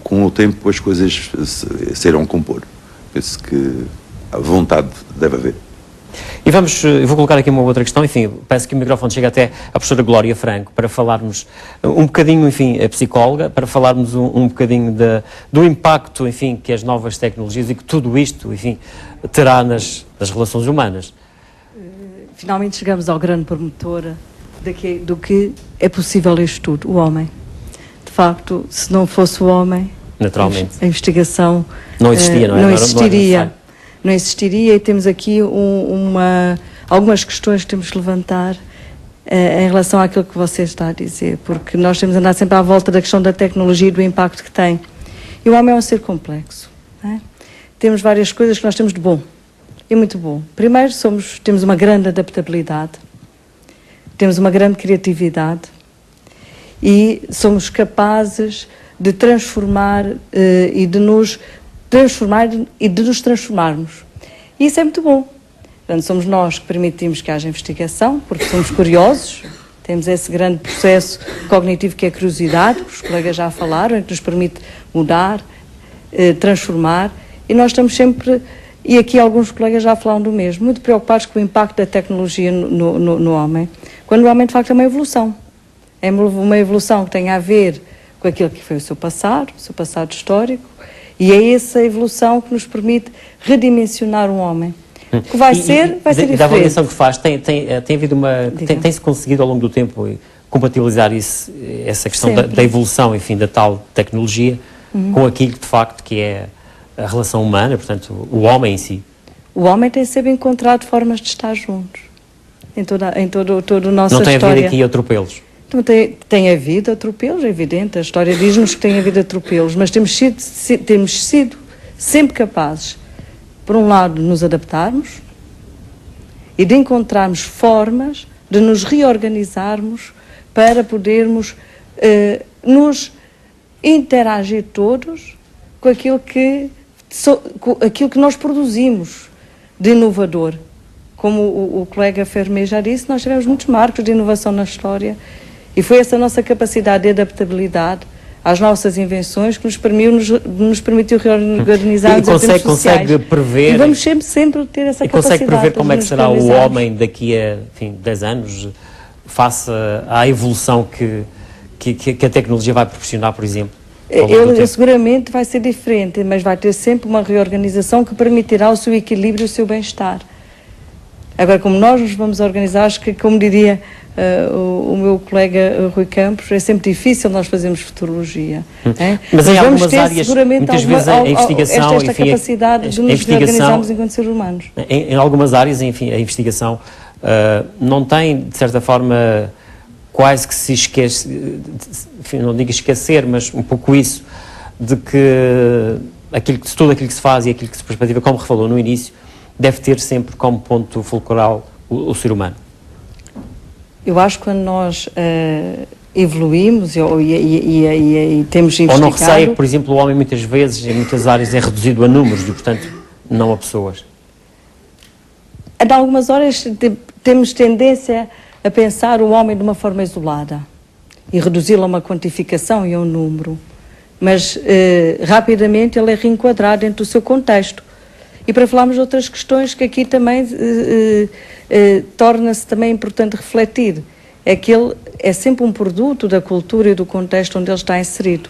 com o tempo as coisas se irão compor. Penso que a vontade deve haver. E eu vou colocar aqui uma outra questão, enfim, peço que o microfone chegue até à professora Glória Franco para falarmos um bocadinho, enfim, a psicóloga, para falarmos um bocadinho do impacto, enfim, que as novas tecnologias e que tudo isto, enfim, terá nas relações humanas. Finalmente chegamos ao grande promotor do que é possível isto tudo, o homem. De facto, se não fosse o homem, naturalmente, a investigação não existia, não é? Não existiria. Não existiria e temos aqui algumas questões que temos de levantar em relação àquilo que você está a dizer, porque nós temos andado sempre à volta da questão da tecnologia e do impacto que tem. E o homem é um ser complexo. Não é? Temos várias coisas que nós temos de bom e muito bom. Primeiro, temos uma grande adaptabilidade, temos uma grande criatividade e somos capazes de transformar e de nos transformarmos. E isso é muito bom. Portanto, somos nós que permitimos que haja investigação, porque somos curiosos, temos esse grande processo cognitivo que é a curiosidade, que os colegas já falaram, que nos permite mudar, transformar, e nós estamos sempre, e aqui alguns colegas já falaram do mesmo, muito preocupados com o impacto da tecnologia no homem, quando o homem de facto é uma evolução. É uma evolução que tem a ver com aquilo que foi o seu passado histórico, e é essa evolução que nos permite redimensionar um homem. O que vai ser diferente. Da avaliação que faz, tem-se conseguido ao longo do tempo compatibilizar essa questão da evolução, enfim, da tal tecnologia, com aquilo que de facto que é a relação humana, portanto, o homem em si. O homem tem sempre encontrado formas de estar juntos, em toda a nossa história. Não tem havido aqui atropelos? Então, tem havido atropelos, é evidente, a história diz-nos que tem havido atropelos, mas temos sido sempre capazes, por um lado, de nos adaptarmos e de encontrarmos formas de nos reorganizarmos para podermos nos interagir todos com aquilo que nós produzimos de inovador. Como o colega Fermé já disse, nós tivemos muitos marcos de inovação na história e foi essa nossa capacidade de adaptabilidade às nossas invenções que nos permitiu reorganizar-nos em termos sociais. Consegue prever... E vamos sempre ter essa capacidade. E consegue prever como é que será o homem daqui a 10 anos, face à evolução que a tecnologia vai proporcionar, por exemplo? Ele seguramente vai ser diferente, mas vai ter sempre uma reorganização que permitirá o seu equilíbrio e o seu bem-estar. Agora, como nós nos vamos organizar, acho que, como diria o meu colega Rui Campos, é sempre difícil nós fazermos futurologia. Mas em algumas ter, áreas, muitas vezes a investigação... esta capacidade de nos reorganizarmos enquanto seres humanos. Em algumas áreas, enfim, a investigação não tem, de certa forma, quase que se esquece, enfim, não digo esquecer, mas um pouco isso, de que tudo aquilo que se faz e aquilo que se perspectiva, como refalou no início, deve ter sempre como ponto fulcral o ser humano. Eu acho que quando nós evoluímos e temos investigado... Ou não receia que, por exemplo, o homem muitas vezes, em muitas áreas, é reduzido a números e, portanto, não a pessoas? Em algumas horas temos tendência a pensar o homem de uma forma isolada e reduzi-lo a uma quantificação e a um número. Mas, rapidamente, ele é reenquadrado dentro do seu contexto. E para falarmos de outras questões que aqui também torna-se também importante refletir, é que ele é sempre um produto da cultura e do contexto onde ele está inserido.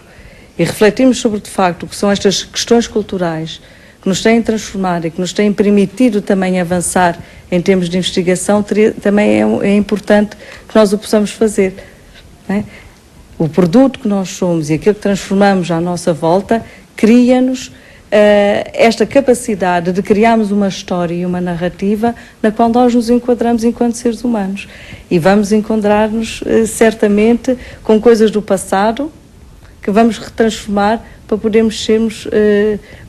E refletirmos sobre, de facto, o que são estas questões culturais que nos têm transformado e que nos têm permitido também avançar em termos de investigação, também é importante que nós o possamos fazer. Não é? O produto que nós somos e aquilo que transformamos à nossa volta cria-nos esta capacidade de criarmos uma história e uma narrativa na qual nós nos enquadramos enquanto seres humanos. E vamos encontrar-nos certamente com coisas do passado que vamos retransformar para podermos sermos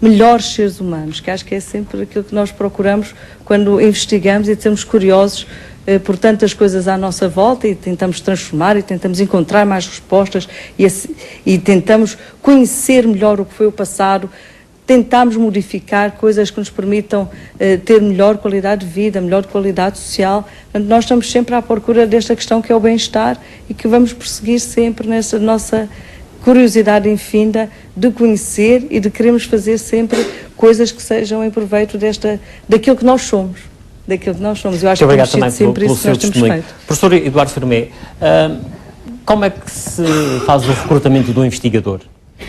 melhores seres humanos, que acho que é sempre aquilo que nós procuramos quando investigamos e estamos curiosos por tantas coisas à nossa volta e tentamos transformar e tentamos encontrar mais respostas e tentamos conhecer melhor o que foi o passado, tentamos modificar coisas que nos permitam ter melhor qualidade de vida, melhor qualidade social. Portanto, nós estamos sempre à procura desta questão que é o bem-estar e que vamos perseguir sempre nessa nossa curiosidade infinda de conhecer e de queremos fazer sempre coisas que sejam em proveito daquilo que nós somos. Daquilo que nós somos. Eu acho que temos sido sempre isso que nós temos feito. Professor Eduardo Fermé, como é que se faz o recrutamento de um investigador?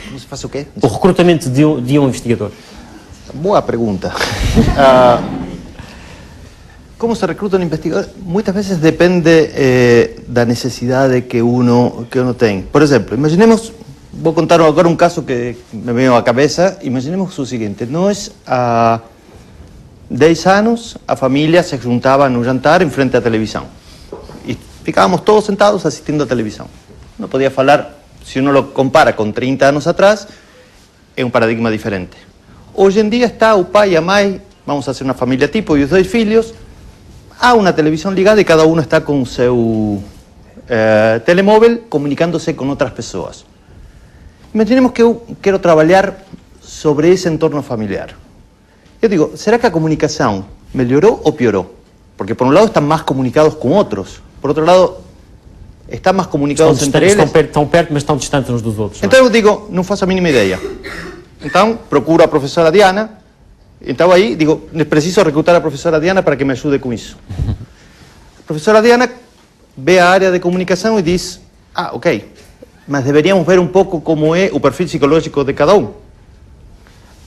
Como se faz o quê? O recrutamento de um investigador. Boa pergunta. Como se recruta um investigador? Muitas vezes depende da necessidade que uno tem. Por exemplo, imaginemos, vou contar agora um caso que me veio à cabeça. Imaginemos o seguinte: nós, há 10 anos, a família se juntava no jantar em frente à televisão. E ficávamos todos sentados assistindo à televisão. Não podia falar. Se uno lo compara con 30 anos atrás, é um paradigma diferente. Hoje em dia está o pai e a mãe, vamos a ser uma família tipo, e os 2 filhos, há uma televisão ligada e cada um está com o seu telemóvel comunicando-se com outras pessoas. Imaginemos que eu quero trabalhar sobre esse entorno familiar. Eu digo, será que a comunicação melhorou ou piorou? Porque por um lado estão mais comunicados com outros, por outro lado estão mais comunicados entre eles. Estão perto, mas estão distantes uns dos outros. Então eu digo, não faço a mínima ideia. Então procuro a professora Diana. Então aí digo, preciso recrutar a professora Diana para que me ajude com isso. A professora Diana vê a área de comunicação e diz, ok, mas deberíamos ver um pouco como é o perfil psicológico de cada um.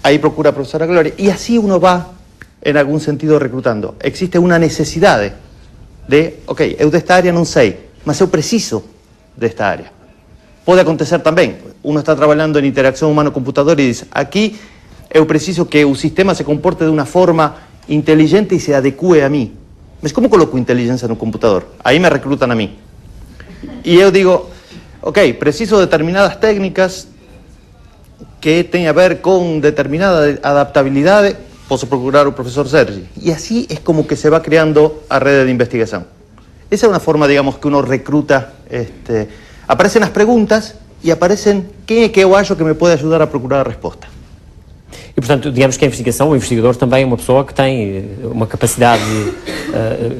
Aí procura a professora Glória. E assim uno vai, em algum sentido, recrutando. Existe uma necessidade de, ok, eu desta área não sei, mas eu preciso desta área. Pode acontecer também. Uno está trabalhando em interação humano-computador e diz, aqui eu preciso que o sistema se comporte de uma forma inteligente e se adeque a mim. Mas como coloco inteligência no computador? Aí me recrutam a mim. E eu digo, ok, preciso de determinadas técnicas que tem a ver com determinada adaptabilidade, posso procurar o professor Sergi. E assim é como que se vai criando a rede de investigação. Essa é uma forma, digamos, que uno recruta. Aparecem as perguntas e aparecem quem é que eu acho que me pode ajudar a procurar a resposta. E, portanto, digamos que a investigação, o investigador também é uma pessoa que tem uma capacidade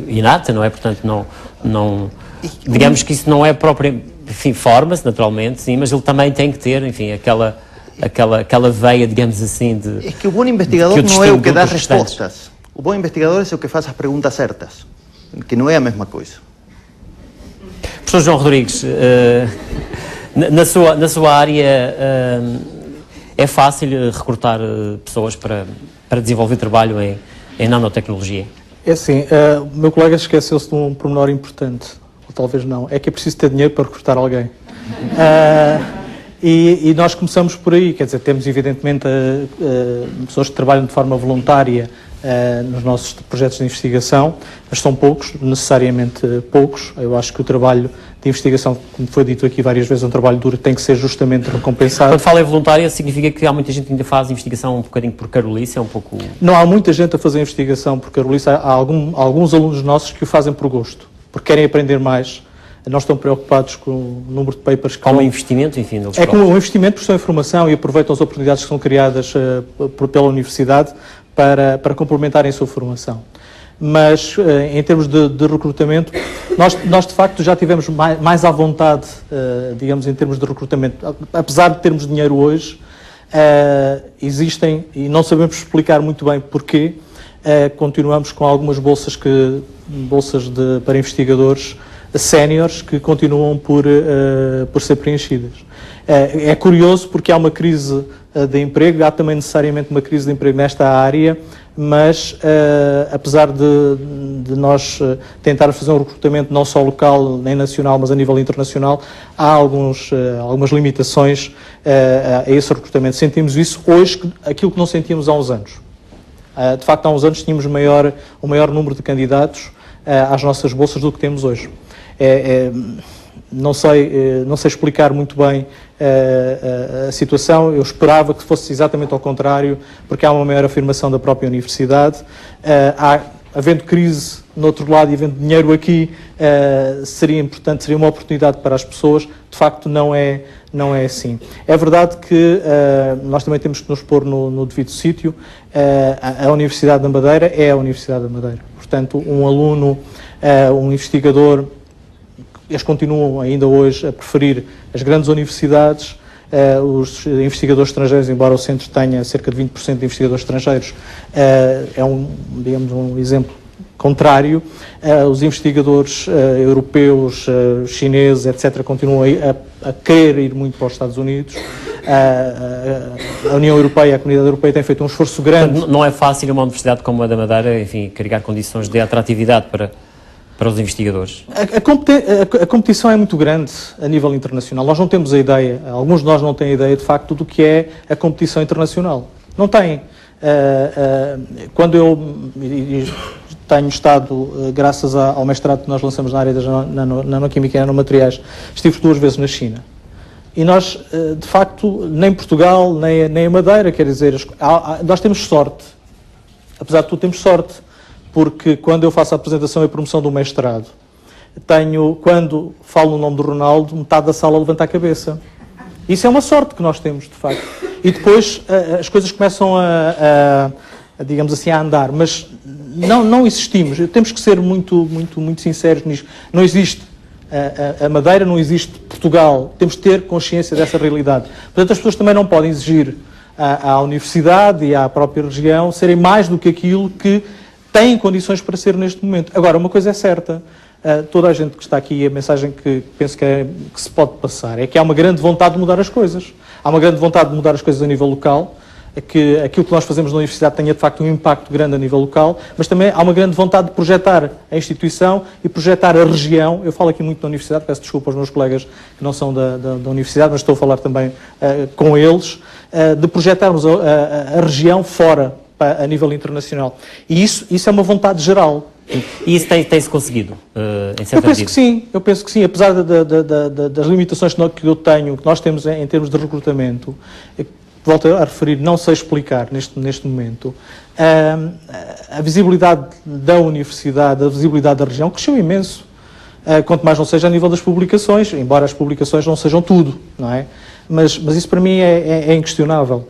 inata, não é? Portanto, digamos que isso não é próprio, enfim, forma-se naturalmente, sim, mas ele também tem que ter, enfim, aquela veia, digamos assim, de... É que o bom investigador não é o que dá respostas. O bom investigador é o que faz as perguntas certas, que não é a mesma coisa. Professor João Rodrigues, na sua área, é fácil recrutar pessoas para desenvolver trabalho em nanotecnologia? É assim, o meu colega esqueceu-se de um pormenor importante, ou talvez não, é que é preciso ter dinheiro para recrutar alguém. E nós começamos por aí, quer dizer, temos evidentemente pessoas que trabalham de forma voluntária nos nossos projetos de investigação, mas são poucos, necessariamente poucos. Eu acho que o trabalho de investigação, como foi dito aqui várias vezes, é um trabalho duro, tem que ser justamente recompensado. Quando fala em voluntária, significa que há muita gente que ainda faz investigação um bocadinho por carolice, é um pouco... Não há muita gente a fazer investigação por carolice, há alguns alunos nossos que o fazem por gosto, porque querem aprender mais, não estão preocupados com o número de papers que... Como investimento, enfim, deles próprios. É como um investimento por sua informação e aproveitam as oportunidades que são criadas pela universidade para complementarem a sua formação. Mas, em termos de recrutamento, nós de facto já tivemos mais à vontade, digamos, em termos de recrutamento. Apesar de termos dinheiro hoje, existem, e não sabemos explicar muito bem porquê, continuamos com algumas bolsas para investigadores séniores que continuam por ser preenchidas. É curioso porque há uma crise de emprego, há também necessariamente uma crise de emprego nesta área, mas apesar de nós tentarmos fazer um recrutamento não só local nem nacional, mas a nível internacional, há algumas limitações a esse recrutamento. Sentimos isso hoje, aquilo que não sentíamos há uns anos. De facto, há uns anos tínhamos o maior número de candidatos às nossas bolsas do que temos hoje. Não sei explicar muito bem a situação. Eu esperava que fosse exatamente ao contrário, porque há uma maior afirmação da própria universidade. Havendo crise no outro lado e havendo dinheiro aqui, seria importante, seria uma oportunidade para as pessoas. De facto, não é assim. É verdade que nós também temos que nos pôr no devido sítio. A Universidade da Madeira é a Universidade da Madeira. Portanto, um aluno, um investigador, eles continuam ainda hoje a preferir as grandes universidades, os investigadores estrangeiros, embora o centro tenha cerca de 20% de investigadores estrangeiros, digamos, um exemplo contrário. Os investigadores europeus, chineses, etc., continuam a querer ir muito para os Estados Unidos. A União Europeia, a Comunidade Europeia tem feito um esforço grande. Não é fácil uma universidade como a da Madeira, enfim, criar condições de atratividade para os investigadores? A competição é muito grande a nível internacional. Nós não temos a ideia, alguns de nós não têm a ideia de facto do que é a competição internacional. Não têm. Quando eu tenho estado, graças ao mestrado que nós lançamos na área da nanoquímica e nanomateriais, estive 2 vezes na China. E nós, de facto, nem Portugal, nem a Madeira, quer dizer, nós temos sorte. Apesar de tudo, temos sorte. Porque quando eu faço a apresentação e a promoção do mestrado, quando falo no nome do Ronaldo, metade da sala levanta a cabeça. Isso é uma sorte que nós temos, de facto. E depois as coisas começam digamos assim, a andar. Mas não existimos. Temos que ser muito sinceros nisto. Não existe a Madeira, não existe Portugal. Temos de ter consciência dessa realidade. Portanto, as pessoas também não podem exigir à universidade e à própria região serem mais do que aquilo que têm condições para ser neste momento. Agora, uma coisa é certa, toda a gente que está aqui, a mensagem que penso que se pode passar é que há uma grande vontade de mudar as coisas. Há uma grande vontade de mudar as coisas a nível local, que aquilo que nós fazemos na Universidade tenha de facto um impacto grande a nível local, mas também há uma grande vontade de projetar a instituição e projetar a região. Eu falo aqui muito da Universidade, peço desculpa aos meus colegas que não são da Universidade, mas estou a falar também com eles, de projetarmos a região fora, a nível internacional. E isso é uma vontade geral. E isso tem-se conseguido, em certa medida? Eu penso que sim, apesar das limitações que eu tenho, que nós temos em termos de recrutamento, volto a referir, não sei explicar neste momento, a visibilidade da universidade, a visibilidade da região cresceu imenso, quanto mais não seja a nível das publicações, embora as publicações não sejam tudo, não é? Mas isso para mim é inquestionável.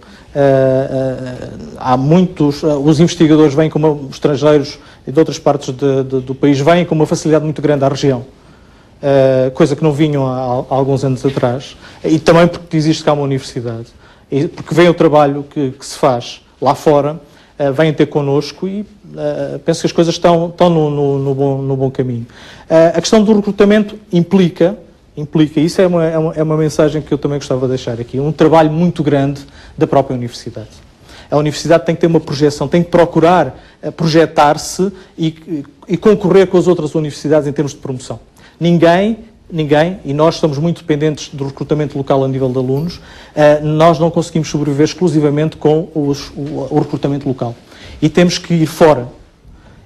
Há muitos, os investigadores vêm como estrangeiros e de outras partes do país vêm com uma facilidade muito grande à região, coisa que não vinham há alguns anos atrás, e também porque existe cá uma universidade, e porque vem o trabalho que se faz lá fora, vêm ter connosco e penso que as coisas estão no bom caminho. A questão do recrutamento implica, isso é uma mensagem que eu também gostava de deixar aqui, um trabalho muito grande da própria universidade. A universidade tem que ter uma projeção, tem que procurar projetar-se e concorrer com as outras universidades em termos de promoção. Ninguém, e nós estamos muito dependentes do recrutamento local a nível de alunos, nós não conseguimos sobreviver exclusivamente com o recrutamento local. E temos que ir fora.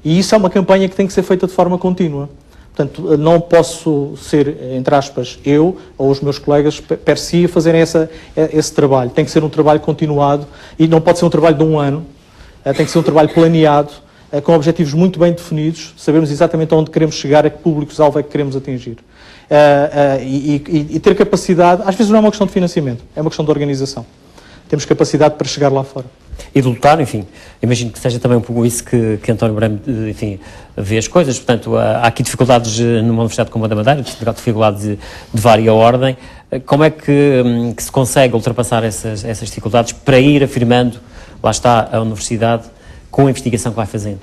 E isso é uma campanha que tem que ser feita de forma contínua. Portanto, não posso ser, entre aspas, eu ou os meus colegas per si a fazerem esse trabalho. Tem que ser um trabalho continuado e não pode ser um trabalho de um ano. Tem que ser um trabalho planeado, com objetivos muito bem definidos, sabermos exatamente onde queremos chegar, a que públicos-alvo é que queremos atingir. E ter capacidade, às vezes não é uma questão de financiamento, é uma questão de organização. Temos capacidade para chegar lá fora. E de lutar, enfim, imagino que seja também um pouco isso que António Brame, enfim, vê as coisas. Portanto, há aqui dificuldades numa universidade como a da Madeira, dificuldades de vária ordem. Como é que se consegue ultrapassar essas dificuldades para ir afirmando, lá está, a universidade com a investigação que vai fazendo?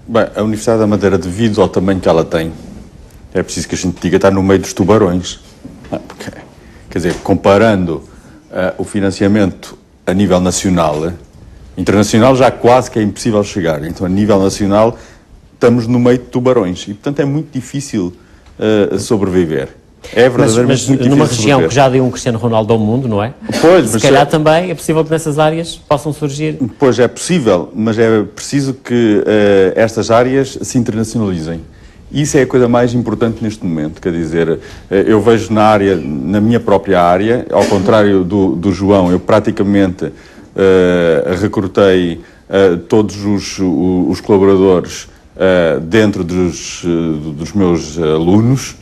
Bem, a Universidade da Madeira, devido ao tamanho que ela tem, é preciso que a gente diga, está no meio dos tubarões. Porque, quer dizer, comparando o financiamento a nível nacional, internacional já quase que é impossível chegar. Então, a nível nacional, estamos no meio de tubarões e, portanto, é muito difícil sobreviver. É verdadeiramente mas muito difícil numa região sobreviver. que já deu um Cristiano Ronaldo ao mundo, não é? Pois, se calhar também é possível que nessas áreas possam surgir... Pois, é possível, mas é preciso que estas áreas se internacionalizem. Isso é a coisa mais importante neste momento, quer dizer, eu vejo na minha própria área, ao contrário do João, eu praticamente recrutei todos os colaboradores dentro dos meus alunos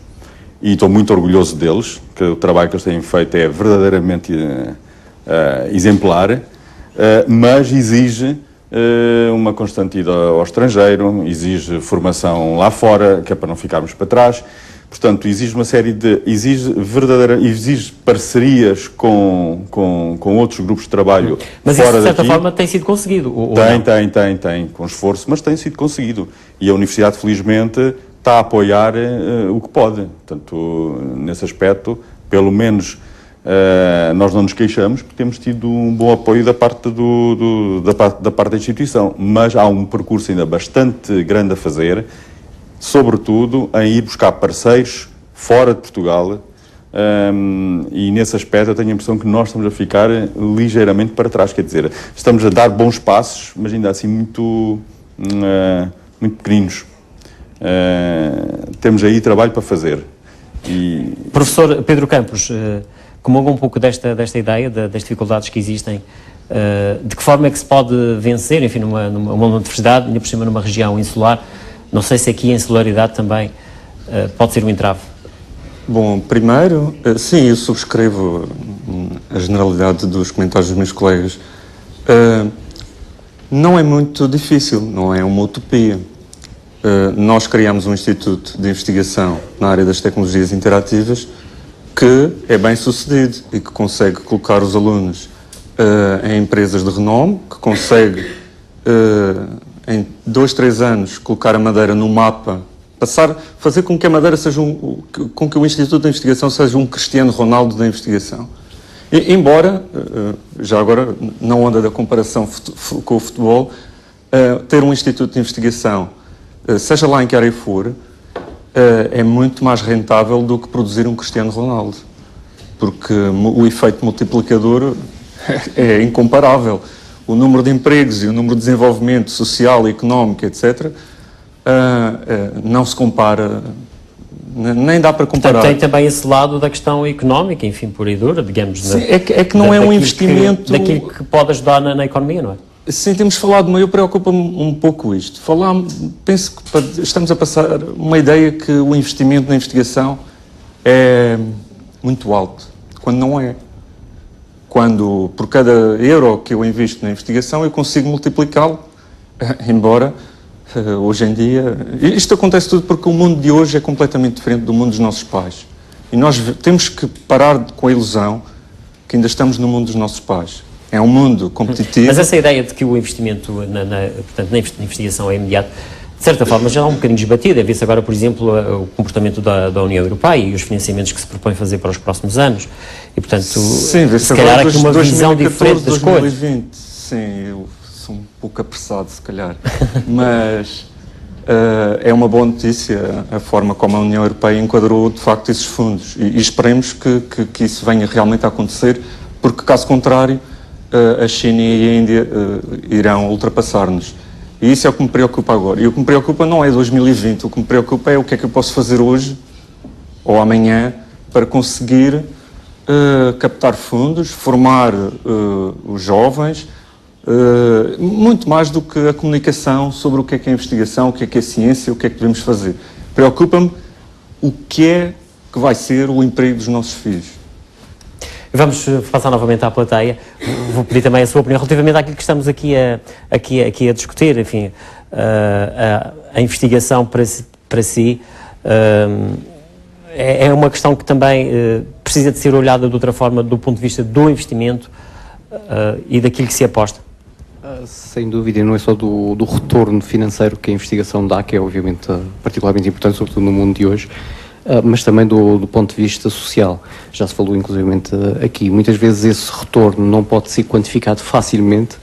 e estou muito orgulhoso deles, que o trabalho que eles têm feito é verdadeiramente exemplar, mas exige uma constante ida ao estrangeiro, exige formação lá fora, que é para não ficarmos para trás. Portanto, exige uma série de... exige parcerias com outros grupos de trabalho fora daqui. Mas isso, de certa forma, tem sido conseguido? Tem, com esforço, mas tem sido conseguido. E a Universidade, felizmente, está a apoiar o que pode. Portanto, nesse aspecto, pelo menos... nós não nos queixamos porque temos tido um bom apoio da parte da instituição, mas há um percurso ainda bastante grande a fazer, sobretudo em ir buscar parceiros fora de Portugal, e nesse aspecto eu tenho a impressão que nós estamos a ficar ligeiramente para trás, quer dizer, estamos a dar bons passos, mas ainda assim muito pequeninos. Temos aí trabalho para fazer. Professor Pedro Campos, comunga um pouco desta ideia, das dificuldades que existem, de que forma é que se pode vencer, enfim, numa universidade, ainda por cima numa região insular, não sei se aqui a insularidade também pode ser um entrave. Bom, primeiro, sim, eu subscrevo a generalidade dos comentários dos meus colegas. Não é muito difícil, não é uma utopia. Nós criamos um instituto de investigação na área das tecnologias interativas que é bem sucedido e que consegue colocar os alunos em empresas de renome, que consegue em 2, 3 anos colocar a Madeira no mapa fazer com que a Madeira seja com que o Instituto de Investigação seja um Cristiano Ronaldo da investigação. Embora, já agora, na onda da comparação com o futebol, ter um Instituto de Investigação, seja lá em que área for, é muito mais rentável do que produzir um Cristiano Ronaldo. Porque o efeito multiplicador é incomparável. O número de empregos e o número de desenvolvimento social, económico, etc., não se compara, nem dá para comparar. Portanto, tem também esse lado da questão económica, enfim, pura e dura, digamos. Sim, é que não é um investimento... daquilo que pode ajudar na economia, não é? Sim, temos falado, mas eu preocupa-me um pouco isto. Penso que estamos a passar uma ideia que o investimento na investigação é muito alto, quando não é. Quando, por cada euro que eu invisto na investigação, eu consigo multiplicá-lo, embora hoje em dia... Isto acontece tudo porque o mundo de hoje é completamente diferente do mundo dos nossos pais. E nós temos que parar com a ilusão que ainda estamos no mundo dos nossos pais. É um mundo competitivo. Mas essa ideia de que o investimento portanto, na investigação é imediato, de certa forma já é um bocadinho desbatido. É vê-se agora, por exemplo, o comportamento da União Europeia e os financiamentos que se propõe fazer para os próximos anos. E, portanto, sim, se calhar há aqui uma visão diferente das 2020, coisas. Sim, eu sou um pouco apressado, se calhar. Mas é uma boa notícia a forma como a União Europeia enquadrou, de facto, esses fundos. E esperemos que isso venha realmente a acontecer, porque, caso contrário, a China e a Índia irão ultrapassar-nos. E isso é o que me preocupa agora. E o que me preocupa não é 2020, o que me preocupa é o que é que eu posso fazer hoje ou amanhã para conseguir captar fundos, formar os jovens, muito mais do que a comunicação sobre o que é investigação, o que é ciência, o que é que devemos fazer. Preocupa-me o que é que vai ser o emprego dos nossos filhos. Vamos passar novamente à plateia. Vou pedir também a sua opinião relativamente àquilo que estamos aqui a discutir. Enfim, a investigação para si é uma questão que também precisa de ser olhada de outra forma do ponto de vista do investimento e daquilo que se aposta. Sem dúvida, não é só do retorno financeiro que a investigação dá, que é obviamente particularmente importante, sobretudo no mundo de hoje, mas também do ponto de vista social. Já se falou inclusivamente aqui, muitas vezes esse retorno não pode ser quantificado facilmente,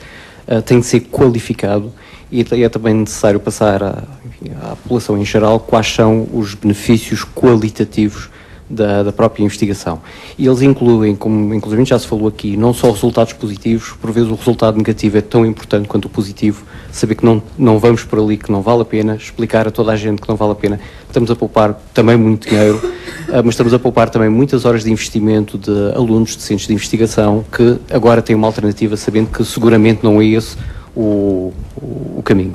tem de ser qualificado e é também necessário passar à população em geral quais são os benefícios qualitativos da própria investigação. E eles incluem, como inclusive já se falou aqui, não só resultados positivos, por vezes o resultado negativo é tão importante quanto o positivo, saber que não vamos por ali, que não vale a pena, explicar a toda a gente que não vale a pena. Estamos a poupar também muito dinheiro, mas estamos a poupar também muitas horas de investimento de alunos de centros de investigação que agora têm uma alternativa, sabendo que seguramente não é esse o caminho.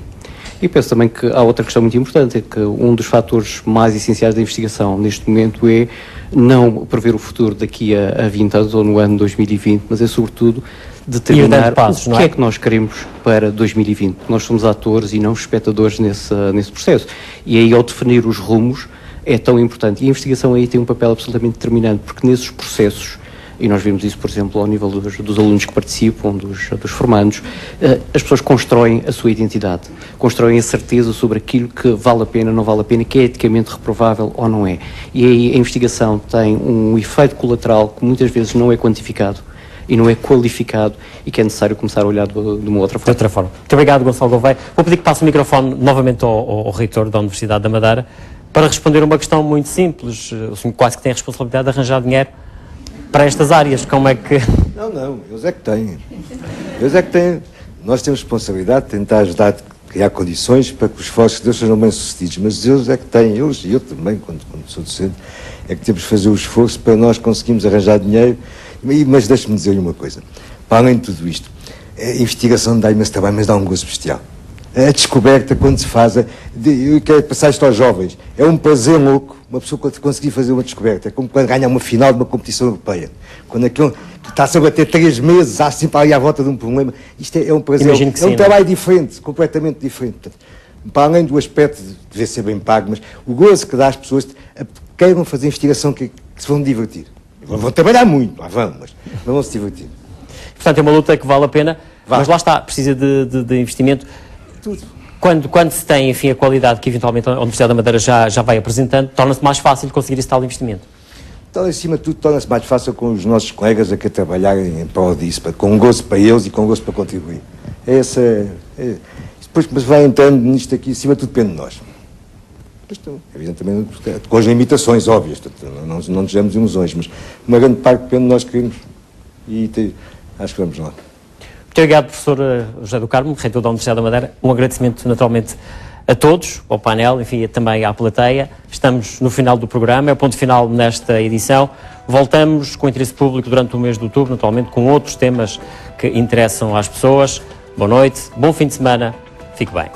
E penso também que há outra questão muito importante, é que um dos fatores mais essenciais da investigação neste momento é não prever o futuro daqui a 20 anos ou no ano 2020, mas é sobretudo determinar o que é que nós queremos para 2020. Nós somos atores e não espectadores nesse processo. E aí, ao definir os rumos, é tão importante. E a investigação aí tem um papel absolutamente determinante, porque nesses processos, e nós vemos isso, por exemplo, ao nível dos alunos que participam, dos formandos, as pessoas constroem a sua identidade, constroem a certeza sobre aquilo que vale a pena, não vale a pena, que é eticamente reprovável ou não é. E aí a investigação tem um efeito colateral que muitas vezes não é quantificado e não é qualificado e que é necessário começar a olhar de uma outra forma. De outra forma. Muito obrigado, Gonçalo Gouveia. Vou pedir que passe o microfone novamente ao reitor da Universidade da Madeira para responder uma questão muito simples. O senhor quase que tem a responsabilidade de arranjar dinheiro para estas áreas. Como é que... Não, eles é que têm. Eles é que têm. Nós temos responsabilidade de tentar ajudar a criar condições para que os esforços de Deus sejam bem-sucedidos, mas eles é que têm, eles e eu também, quando sou docente, é que temos de fazer o esforço para nós conseguirmos arranjar dinheiro. Mas deixe-me dizer-lhe uma coisa, para além de tudo isto, a investigação dá imenso trabalho, mas dá um gozo bestial. A descoberta, quando se faz, eu quero passar isto aos jovens, é um prazer louco, uma pessoa conseguir fazer uma descoberta, é como quando ganha uma final de uma competição europeia, quando aquilo está-se a bater 3 meses, há sempre ali à volta de um problema, isto é um prazer, é um trabalho diferente, completamente diferente. Portanto, para além do aspecto de dever ser bem pago, mas o gozo que dá às pessoas que queiram fazer investigação, que se vão divertir. Vão trabalhar muito, mas vão se divertir. Portanto, é uma luta que vale a pena, mas lá está, precisa de investimento. Tudo. quando se tem, enfim, a qualidade que eventualmente a Universidade da Madeira já vai apresentando, torna-se mais fácil conseguir esse tal investimento. Então, acima de tudo, torna-se mais fácil com os nossos colegas a que trabalharem em prol disso, com gosto para eles e com gosto para contribuir. Depois que vai entrando nisto aqui, acima de tudo depende de nós. Evidentemente, com as limitações óbvias, não desejamos ilusões, mas uma grande parte depende de nós que queremos e acho que vamos lá. Muito obrigado, professor José do Carmo, reitor da Universidade da Madeira. Um agradecimento, naturalmente, a todos, ao painel, enfim, também à plateia. Estamos no final do programa, é o ponto final nesta edição. Voltamos com interesse público durante o mês de outubro, naturalmente, com outros temas que interessam às pessoas. Boa noite, bom fim de semana, fique bem.